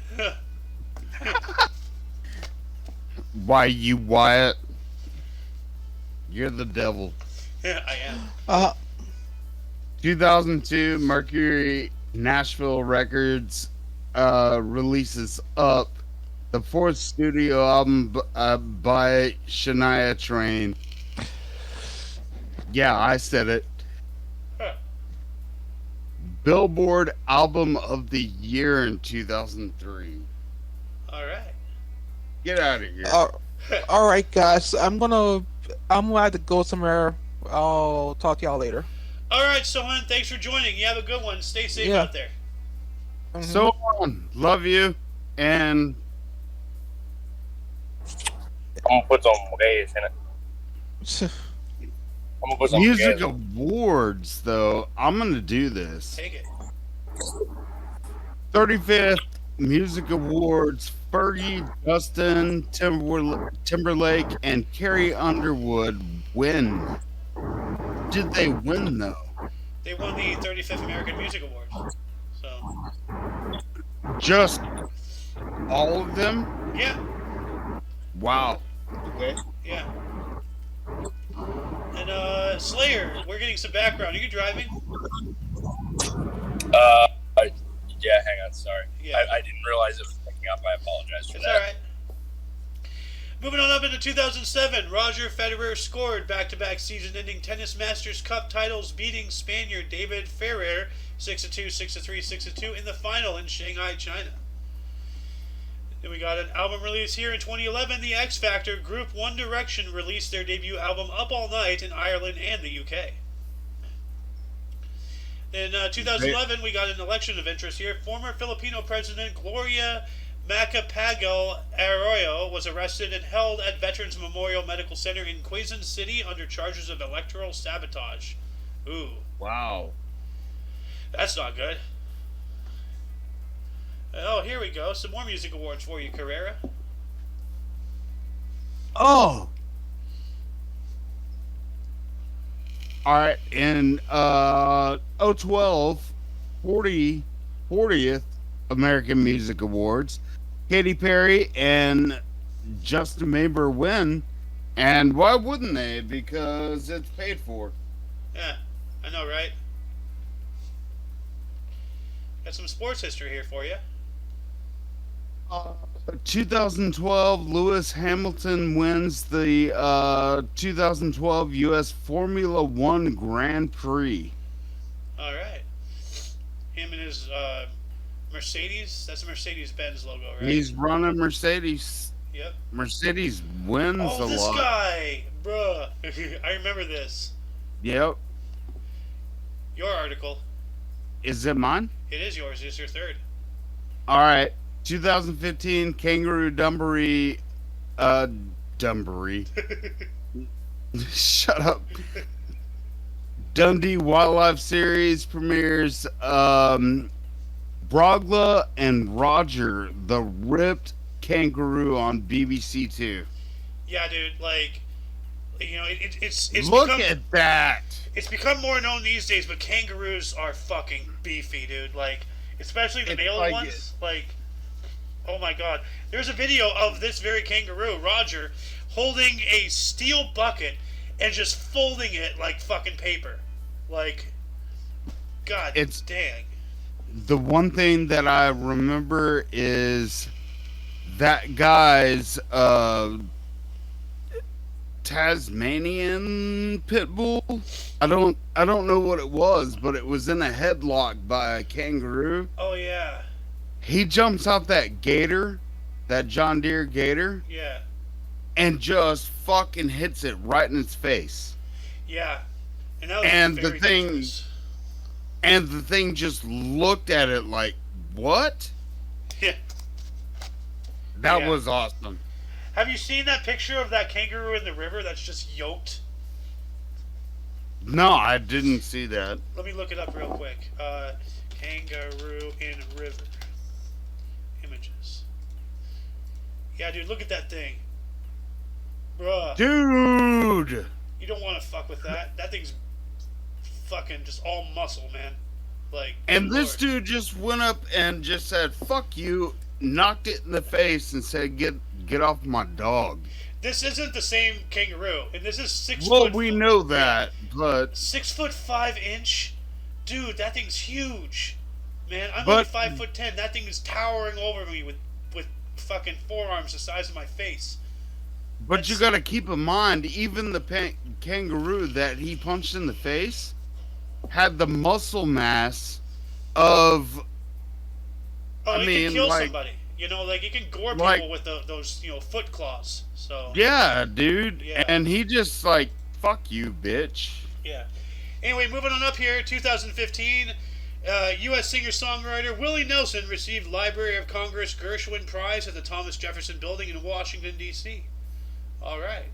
Why, you Wyatt? You're the devil. I am. 2002, Mercury Nashville Records releases Up, the 4th studio album by Shania Twain. Yeah, I said it. Huh. Billboard Album of the Year in 2003. All right. Get out of here. All right, guys. I'm gonna have to go somewhere. I'll talk to y'all later. All right, Sohan, thanks for joining. You have a good one. Stay safe Yeah. out there. Mhm. So love you, and I'm gonna put some gays in it. I'm gonna put some music gays. awards though. I'm gonna do this. Take it. 35th Music Awards. Fergie, Justin Timberlake, and Carrie Underwood win. Did they win though? They won the 35th American Music Awards. So, Just all of them? yeah, Wow. Okay. yeah. And, Slayer, we're getting some background. Are you driving? Yeah, hang on, sorry. Yeah. I didn't realize it was picking up. I apologize for It's that. all right. Moving on up into 2007, Roger Federer scored back-to-back season-ending Tennis Masters Cup titles, beating Spaniard David Ferrer 6-2, 6-3, 6-2 in the final in Shanghai, China. Then we got an album release here in 2011. The X Factor group One Direction released their debut album Up All Night in Ireland and the UK. In 2011, we got an election of interest here. Former Filipino President Gloria Macapagal Arroyo was arrested and held at Veterans Memorial Medical Center in Quezon City under charges of electoral sabotage. Ooh, Wow. that's not good. Oh, here we go. Some more music awards for you, Carrera. Oh. All right. In 012, 40th American Music Awards, Katy Perry and Justin Bieber win. And why wouldn't they? Because it's paid for. Yeah, I know, right? Got some sports history here for you. 2012, Lewis Hamilton wins the 2012 U.S. Formula One Grand Prix. All right. Him and his Mercedes. That's a Mercedes-Benz logo, right? He's running Mercedes. Yep. Mercedes wins Oh, a this lot. guy, bruh. I remember this. Yep. Your article. Is it mine? It is yours. It's your third. All right. 2015 Kangaroo Dumbaree. Dumbaree. Shut up. Dundee Wildlife Series premieres Brogla and Roger, the ripped kangaroo on BBC Two. Yeah, dude. Like, you know, it's Look become, at that. It's become more known these days, but kangaroos are fucking beefy, dude. Like, especially the It's male like ones. Like, oh my god. There's a video of this very kangaroo, Roger, holding a steel bucket and just folding it like fucking paper. Like, god It's- dang. The one thing that I remember is that guy's Tasmanian pit bull. I don't know what it was, but it was in a headlock by a kangaroo. Oh yeah. He jumps out that gator, that John Deere gator, Yeah. and just fucking hits it right in its face. Yeah. And that was And the very thing- dangerous. And the thing just looked at it like, what? Yeah. That Yeah. was awesome. Have you seen that picture of that kangaroo in the river that's just yoked? No, I didn't see that. Let me look it up real quick. Kangaroo in river. Images. Yeah, dude, look at that thing. Bruh. Dude! You don't want to fuck with that. That thing's fucking just all muscle, man. Like, And good this lord. dude just went up and just said, fuck you, knocked it in the face and said, get off my dog. This isn't the same kangaroo, and this is 6 Well, foot. we know that, but 6'5" dude. That thing's huge, man. I'm But- only 5'10". That thing is towering over me with fucking forearms the size of my face. you gotta keep in mind, even the kangaroo that he punched in the face had the muscle mass of, Oh, I it mean, can kill like- somebody. You know, like it can gore Like- people with those foot claws. So yeah, dude. Yeah. And he just like, fuck you, bitch. yeah. Anyway, moving on up here, 2015, U.S. singer-songwriter Willie Nelson received Library of Congress Gershwin Prize at the Thomas Jefferson Building in Washington, D.C. All right.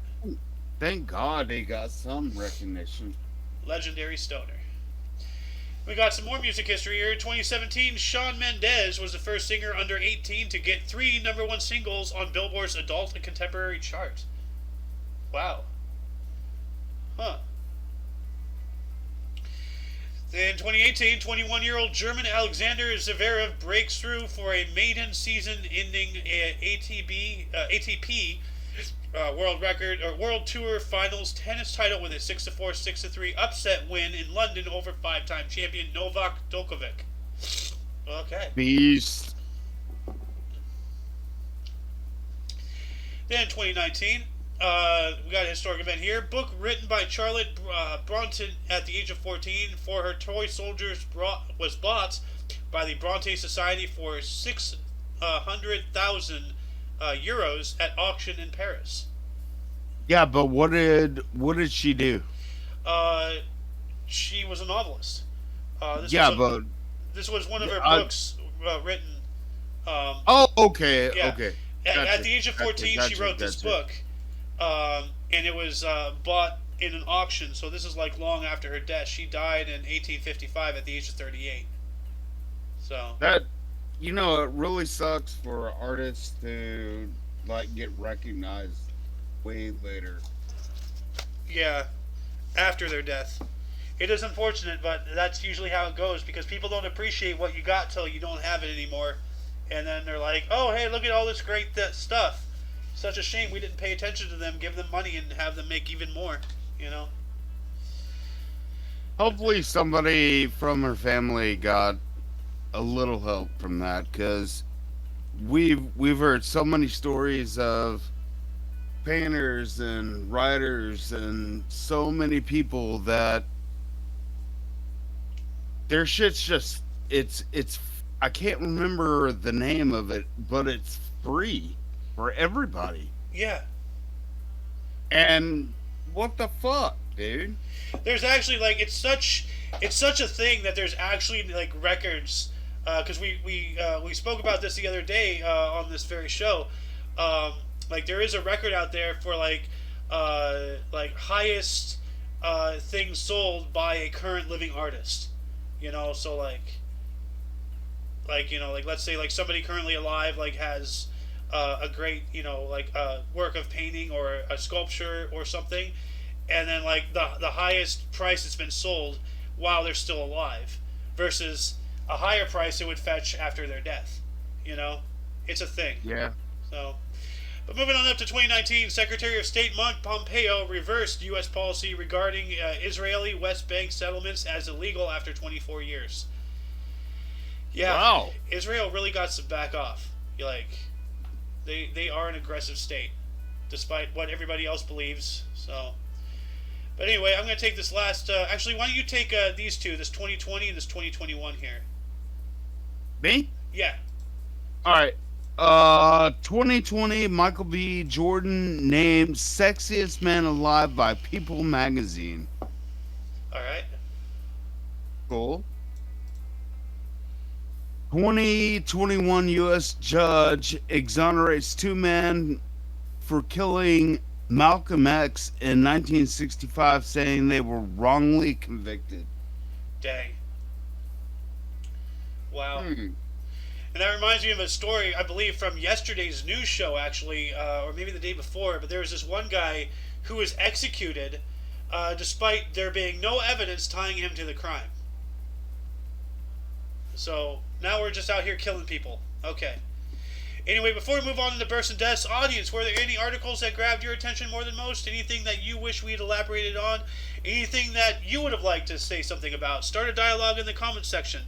Thank God they got some recognition. Legendary stoner. We got some more music history here. In 2017, Shawn Mendes was the first singer under 18 to get 3 #1 singles on Billboard's Adult and Contemporary chart. Wow. Huh. In 2018, 21-year-old German Alexander Zverev breaks through for a maiden season-ending ATP World Record or World Tour Finals tennis title with a 6-4, 6-3 upset win in London over 5-time champion Novak Djokovic. Okay. Beast. Then 2019, we got a historic event here. Book written by Charlotte Bronte at the age of 14 for her toy soldiers was bought by the Bronte Society for 600,000 euros at auction in Paris. Yeah, but what did she do? She was a novelist. This was one of her books written. Oh, okay, Yeah. okay. At Gotcha, the age of 14, she wrote this book, and it was bought in an auction. So this is like long after her death. She died in 1855 at the age of 38. So That, it really sucks for artists to like get recognized way later. yeah, after their death, it is unfortunate, but that's usually how it goes because people don't appreciate what you got till you don't have it anymore, and then they're like, "Oh, hey, look at all this great stuff." Such a shame we didn't pay attention to them, give them money, and have them make even more. Hopefully somebody from her family got a little help from that, because we've heard so many stories of painters and writers and so many people that their shit's just it's I can't remember the name of it, but it's free for everybody. Yeah. And what the fuck, dude? There's actually it's such a thing that there's actually records, because we spoke about this the other day on this very show. There is a record out there for highest things sold by a current living artist. So let's say somebody currently alive has a great work of painting or a sculpture or something, and then the highest price it's been sold while they're still alive versus a higher price it would fetch after their death. It's a thing. Yeah. So, but moving on up to 2019, Secretary of State Mike Pompeo reversed U.S. policy regarding Israeli West Bank settlements as illegal after 24 years. Yeah, Wow. Israel really got some back off. They are an aggressive state, despite what everybody else believes. So, but anyway, I'm going to take this last. Actually, why don't you take these two, this 2020 and this 2021 here? Me? Yeah. All right. 2020, Michael B. Jordan named Sexiest Man Alive by People magazine. All right. Cool. 2021 U.S. judge exonerates two men for killing Malcolm X in 1965, saying they were wrongly convicted. Dang. Wow. Hmm. And that reminds me of a story, I believe, from yesterday's news show, actually, or maybe the day before. But there was this one guy who was executed despite there being no evidence tying him to the crime. So now we're just out here killing people. Okay. Anyway, before we move on to the births and deaths, audience, were there any articles that grabbed your attention more than most? Anything that you wish we had elaborated on? Anything that you would have liked to say something about? Start a dialogue in the comments section.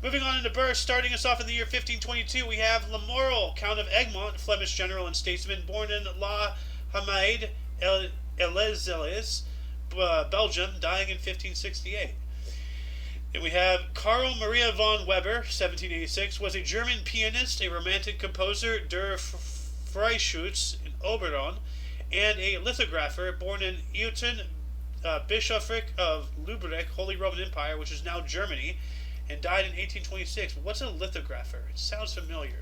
Moving on into births, starting us off in the year 1522, we have Lamoral, Count of Egmont, Flemish general and statesman, born in La Hamade, Elezelles, Belgium, dying in 1568. Then we have Karl Maria von Weber, 1786, was a German pianist, a romantic composer, der Freischütz in Oberon, and a lithographer, born in Euten, Bishopric of Lübeck, Holy Roman Empire, which is now Germany, and died in 1826. What's a lithographer? It sounds familiar.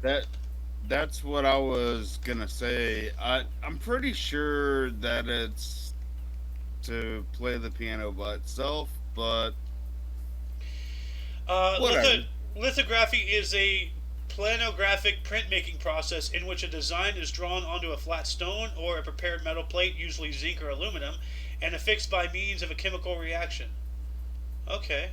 That's what I was gonna say. I'm pretty sure that it's to play the piano by itself, but whatever. Lithography is a planographic printmaking process in which a design is drawn onto a flat stone or a prepared metal plate, usually zinc or aluminum, and affixed by means of a chemical reaction. Okay.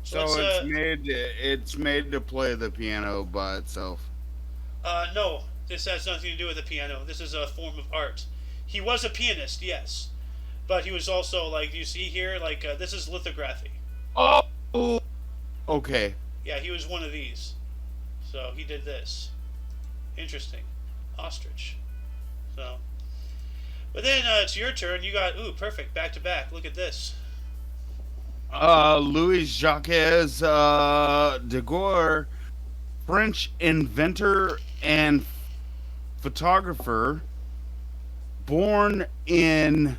So it's made to play the piano by itself. No, this has nothing to do with the piano. This is a form of art. He was a pianist, yes, but he was also, like you see here, like this is lithography. Oh, okay. Yeah, he was one of these. So he did this. Interesting. Ostrich. So, but then it's your turn. You got perfect, back to back. Look at this. Louis Jacques Degour, French inventor and photographer, born in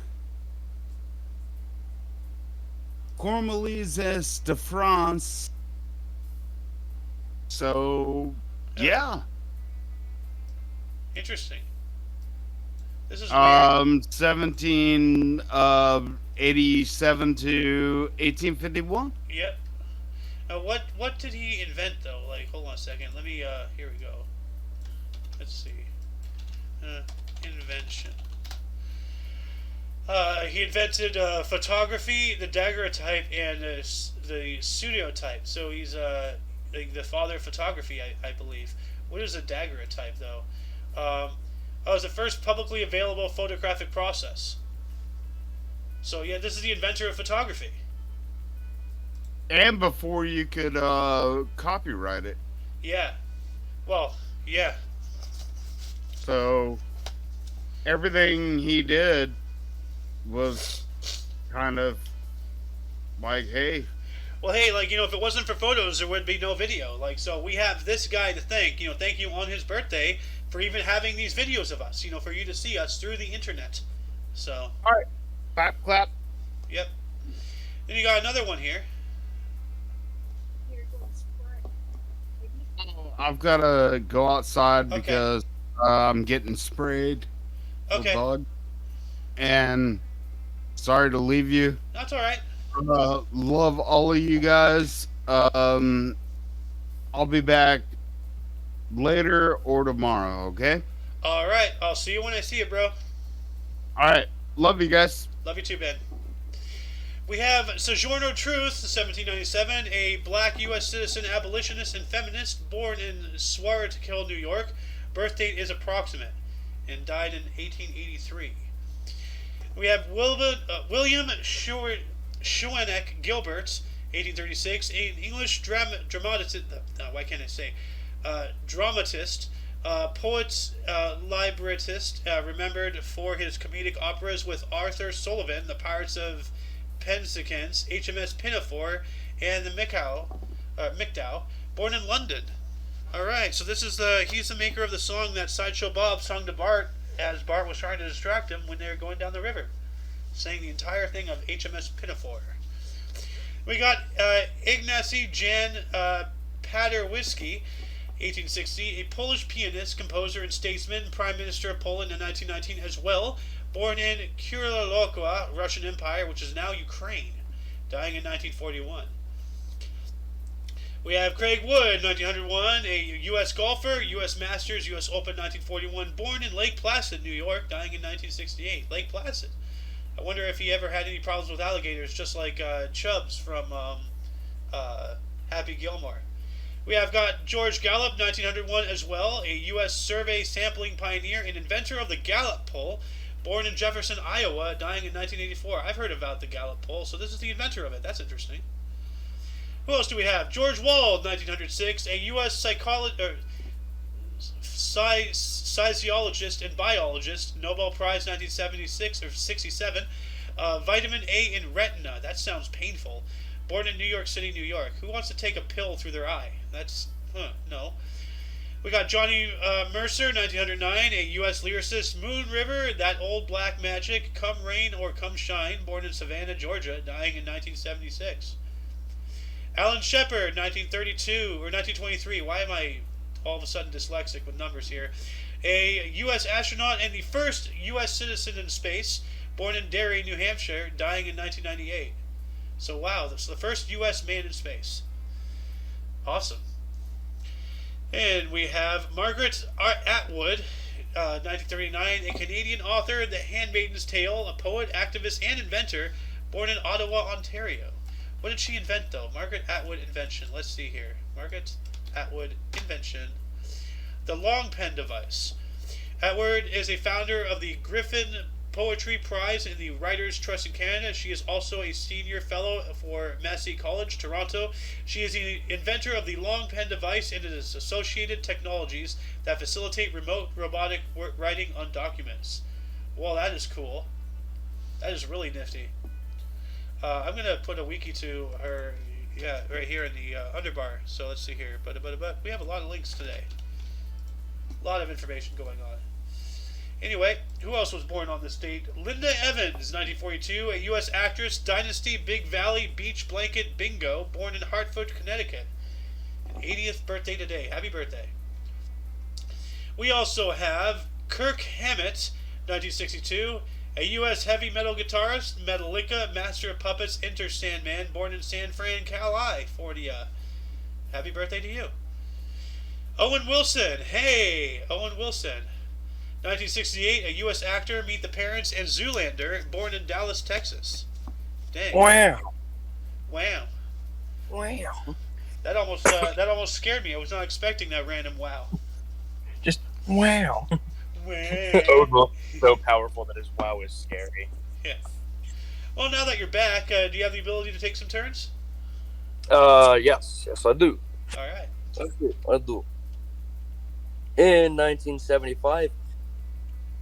Cormeilles de France. So, yeah. Interesting. This is weird. 1787 to 1851. Yep. What did he invent though? Like, hold on a second. Let me. Here we go. Let's see. Invention. He invented photography, the daguerreotype, and the pseudotype. So he's like the father of photography, I believe. What is a daguerreotype though? It was the first publicly available photographic process. So yeah, this is the inventor of photography. And before you could copyright it. Yeah. Well, yeah. So everything he did was kind of like, hey. Well, hey, like, if it wasn't for photos, there would be no video. Like, so we have this guy to thank, thank you on his birthday for even having these videos of us, for you to see us through the internet. So. All right. Clap, clap. Yep. Then you got another one here. I've got to go outside because I'm getting sprayed. Okay. With bug. And sorry to leave you. That's all right. Love all of you guys. I'll be back later or tomorrow, okay? All right. I'll see you when I see you, bro. All right. Love you guys. Love you too, Ben. We have Sojourner Truth, 1797, a black U.S. citizen, abolitionist, and feminist, born in Swarthkill, New York. Birth date is approximate, and died in 1883. We have William Schweneck Gilbert, 1836, an English dramatist. Why can't I say? Dramatist, poet, librettist, remembered for his comedic operas with Arthur Sullivan, The Pirates of Penzance, HMS Pinafore, and the Micdow, born in London. All right, so this is he's the maker of the song that Sideshow Bob sung to Bart as Bart was trying to distract him when they were going down the river, sang the entire thing of HMS Pinafore. We got Ignacy Jan Paderewski, 1860, a Polish pianist, composer, and statesman, Prime Minister of Poland in 1919 as well, born in Kuriloqua, Russian Empire, which is now Ukraine, dying in 1941. We have Craig Wood, 1901, a U.S. golfer, U.S. Masters, U.S. Open, 1941, born in Lake Placid, New York, dying in 1968. Lake Placid. I wonder if he ever had any problems with alligators, just like Chubbs from Happy Gilmore. We have got George Gallup, 1901 as well, a U.S. survey sampling pioneer and inventor of the Gallup poll, born in Jefferson, Iowa, dying in 1984. I've heard about the Gallup poll, so this is the inventor of it. That's interesting. Who else do we have? George Wald, 1906, a U.S. sociologist and biologist, Nobel Prize 1976 or 67. Vitamin A in retina. That sounds painful. Born in New York City, New York. Who wants to take a pill through their eye? No. We got Johnny Mercer, 1909, a U.S. lyricist. Moon River, That Old Black Magic, Come Rain or Come Shine, born in Savannah, Georgia, dying in 1976. Alan Shepard, 1932 or 1923. Why am I all of a sudden dyslexic with numbers here? A U.S. astronaut and the first U.S. citizen in space, born in Derry, New Hampshire, dying in 1998. So wow, that's the first U.S. man in space. Awesome. And we have Margaret Atwood, 1939, a Canadian author, The Handmaid's Tale, a poet, activist, and inventor, born in Ottawa, Ontario. What did she invent, though? Margaret Atwood invention. Let's see here. Margaret Atwood invention. The long pen device. Atwood is a founder of the Griffin Poetry Prize in the Writers' Trust in Canada. She is also a senior fellow for Massey College, Toronto. She is the inventor of the long pen device and its associated technologies that facilitate remote robotic writing on documents. Well, that is cool. That is really nifty. I'm going to put a wiki to her, right here in the underbar. So let's see here. But we have a lot of links today. A lot of information going on. Anyway, who else was born on this date? Linda Evans, 1942, a U.S. actress, Dynasty, Big Valley, Beach Blanket, Bingo, born in Hartford, Connecticut. 80th birthday today. Happy birthday. We also have Kirk Hammett, 1962, a U.S. heavy metal guitarist, Metallica, Master of Puppets, Enter Sandman, born in San Fran, California. Happy birthday to you. Owen Wilson. Hey, Owen Wilson. 1968, a U.S. actor, Meet the Parents, and Zoolander, born in Dallas, Texas. Dang. Wow. That almost scared me. I was not expecting that random wow. Just wow. Wow. So powerful that his wow is scary. Yeah. Well, now that you're back, do you have the ability to take some turns? Yes, I do. All right. I do. In 1975,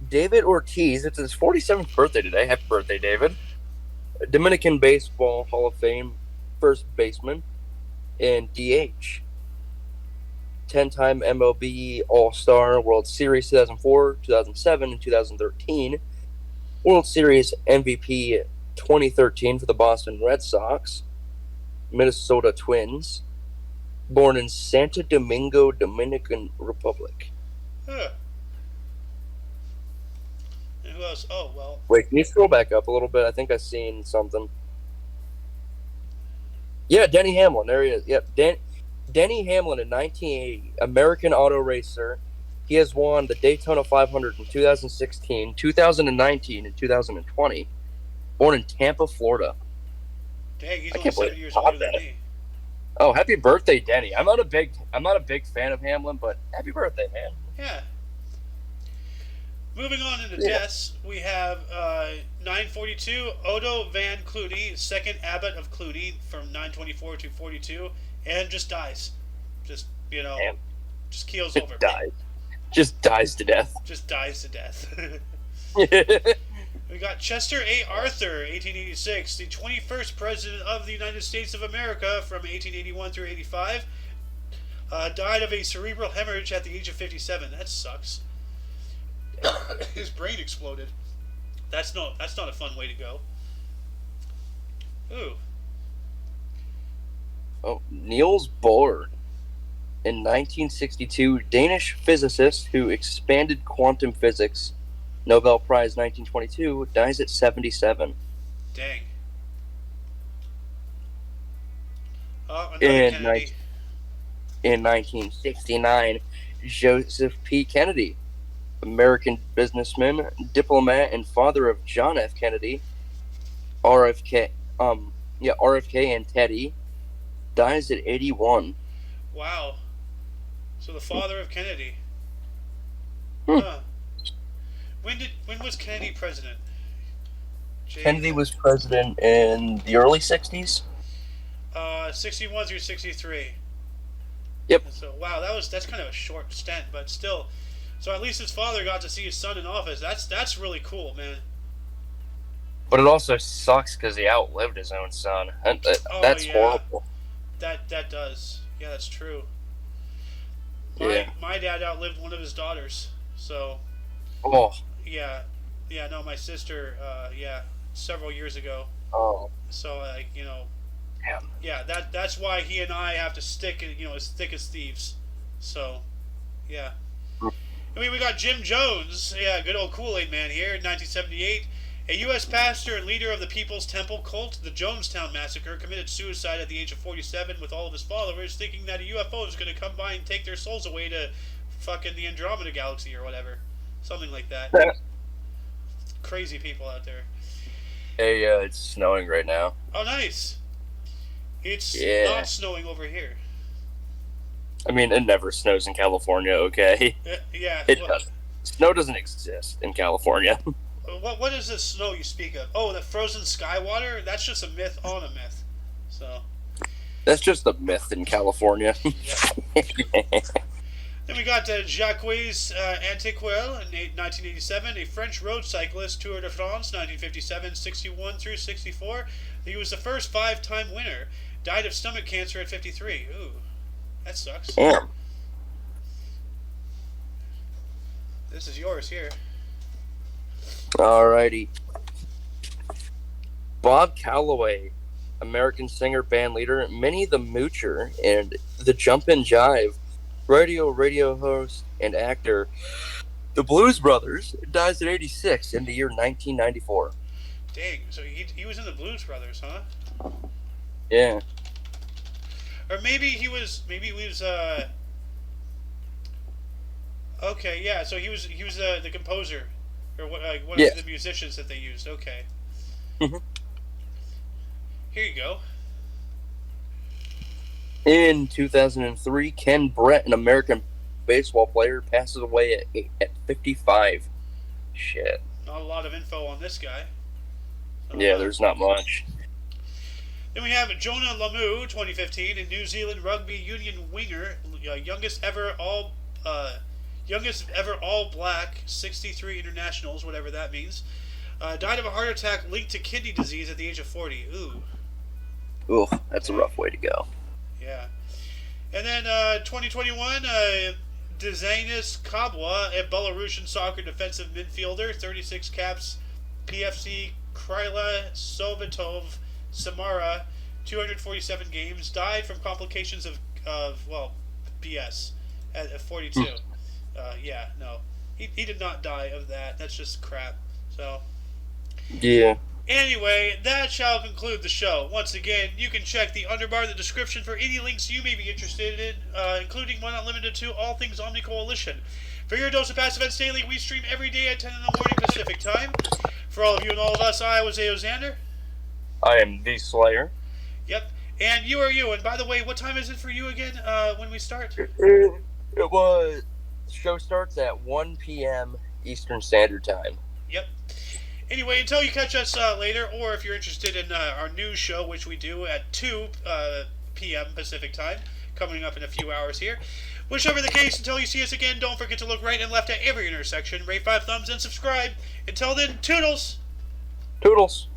David Ortiz, it's his 47th birthday today. Happy birthday, David. Dominican Baseball Hall of Fame first baseman and DH. 10-time MLB All-Star, World Series 2004, 2007, and 2013. World Series MVP 2013 for the Boston Red Sox. Minnesota Twins. Born in Santo Domingo, Dominican Republic. Huh. And who else? Oh, well. Wait, can you scroll back up a little bit? I think I've seen something. Yeah, Denny Hamlin. There he is. Yep, Denny Hamlin in 1980, American auto racer. He has won the Daytona 500 in 2016, 2019, and 2020. Born in Tampa, Florida. Dang, he's only 7 years older than me. Oh, happy birthday, Denny! I'm not a big fan of Hamlin, but happy birthday, man. Yeah. Moving on into deaths, we have 942 Odo Van Cluny, second abbot of Cluny, from 924 to 42, and just dies. Just just keels over. Just dies to death. Just dies to death. We got Chester A. Arthur, 1886, the 21st President of the United States of America from 1881 through 85. Died of a cerebral hemorrhage at the age of 57. That sucks. His brain exploded. That's not a fun way to go. Ooh. Oh, Niels Bohr, in 1962, Danish physicist who expanded quantum physics, Nobel Prize 1922, dies at 77. Dang. Oh, another In Kennedy. In 1969, Joseph P. Kennedy, American businessman, diplomat, and father of John F. Kennedy, RFK and Teddy, dies at 81. Wow. So the father of Kennedy. Hmm. Huh. When was Kennedy president? Kennedy was president in the early 60s. 61 through 63. Yep. So wow, that's kind of a short stint, but still. So at least his father got to see his son in office. That's really cool, man. But it also sucks because he outlived his own son. That's yeah. horrible. That does. Yeah, that's true. Yeah. My dad outlived one of his daughters. So Oh. yeah, no, my sister. Several years ago. Oh. So Yeah. Yeah, that's why he and I have to stick, as thick as thieves. So, yeah. I mean, we got Jim Jones, good old Kool-Aid man here, in 1978. A U.S. pastor and leader of the People's Temple cult, the Jonestown Massacre, committed suicide at the age of 47 with all of his followers, thinking that a UFO is going to come by and take their souls away to fucking the Andromeda Galaxy or whatever. Something like that. Crazy people out there. Hey, it's snowing right now. Oh, nice. It's not snowing over here. I mean, it never snows in California, okay? Yeah. It doesn't. Snow doesn't exist in California. What is this snow you speak of? Oh, the frozen sky water? That's just a myth on a myth. So. That's just a myth in California. Then we got Jacques Antiquel in 1987, a French road cyclist, Tour de France, 1957, 61 through 64. He was the first 5-time winner. Died of stomach cancer at 53. Ooh, that sucks. Damn. This is yours here. Alrighty. Bob Calloway, American singer, band leader, Minnie the Moocher, and the Jumpin' Jive, radio host, and actor. The Blues Brothers, dies at 86 in the year 1994. Dang, so he was in the Blues Brothers, huh? Yeah. Or maybe he was okay, yeah, so he was the composer, or one of the musicians that they used. Okay. Mm-hmm. Here you go. In 2003, Ken Brett, an American baseball player, passes away at 55. Shit. Not a lot of info on this guy. Yeah, there's not much. Then we have Jonah Lamu, 2015, a New Zealand rugby union winger, youngest ever all black, 63 internationals, whatever that means. Died of a heart attack linked to kidney disease at the age of 40. Ooh, that's a rough way to go. Yeah. And then 2021, Dezanis Kabwa, a Belarusian soccer defensive midfielder, 36 caps, PFC Kryla Sovetov Samara, 247 games, died from complications of BS at 42. He did not die of that. That's just crap. So. Yeah. Anyway, that shall conclude the show. Once again, you can check the underbar in the description for any links you may be interested in, including one not limited to all things Omni Coalition. For your dose of Passive Events Daily, we stream every day at 10 in the morning Pacific Time. For all of you and all of us, I was Aoxander. I am the Slayer. Yep. And you are you. And by the way, what time is it for you again when we start? The show starts at 1 p.m. Eastern Standard Time. Yep. Anyway, until you catch us later, or if you're interested in our news show, which we do at 2 p.m. Pacific Time, coming up in a few hours here. Whichever the case, until you see us again, don't forget to look right and left at every intersection, rate 5 thumbs, and subscribe. Until then, toodles! Toodles!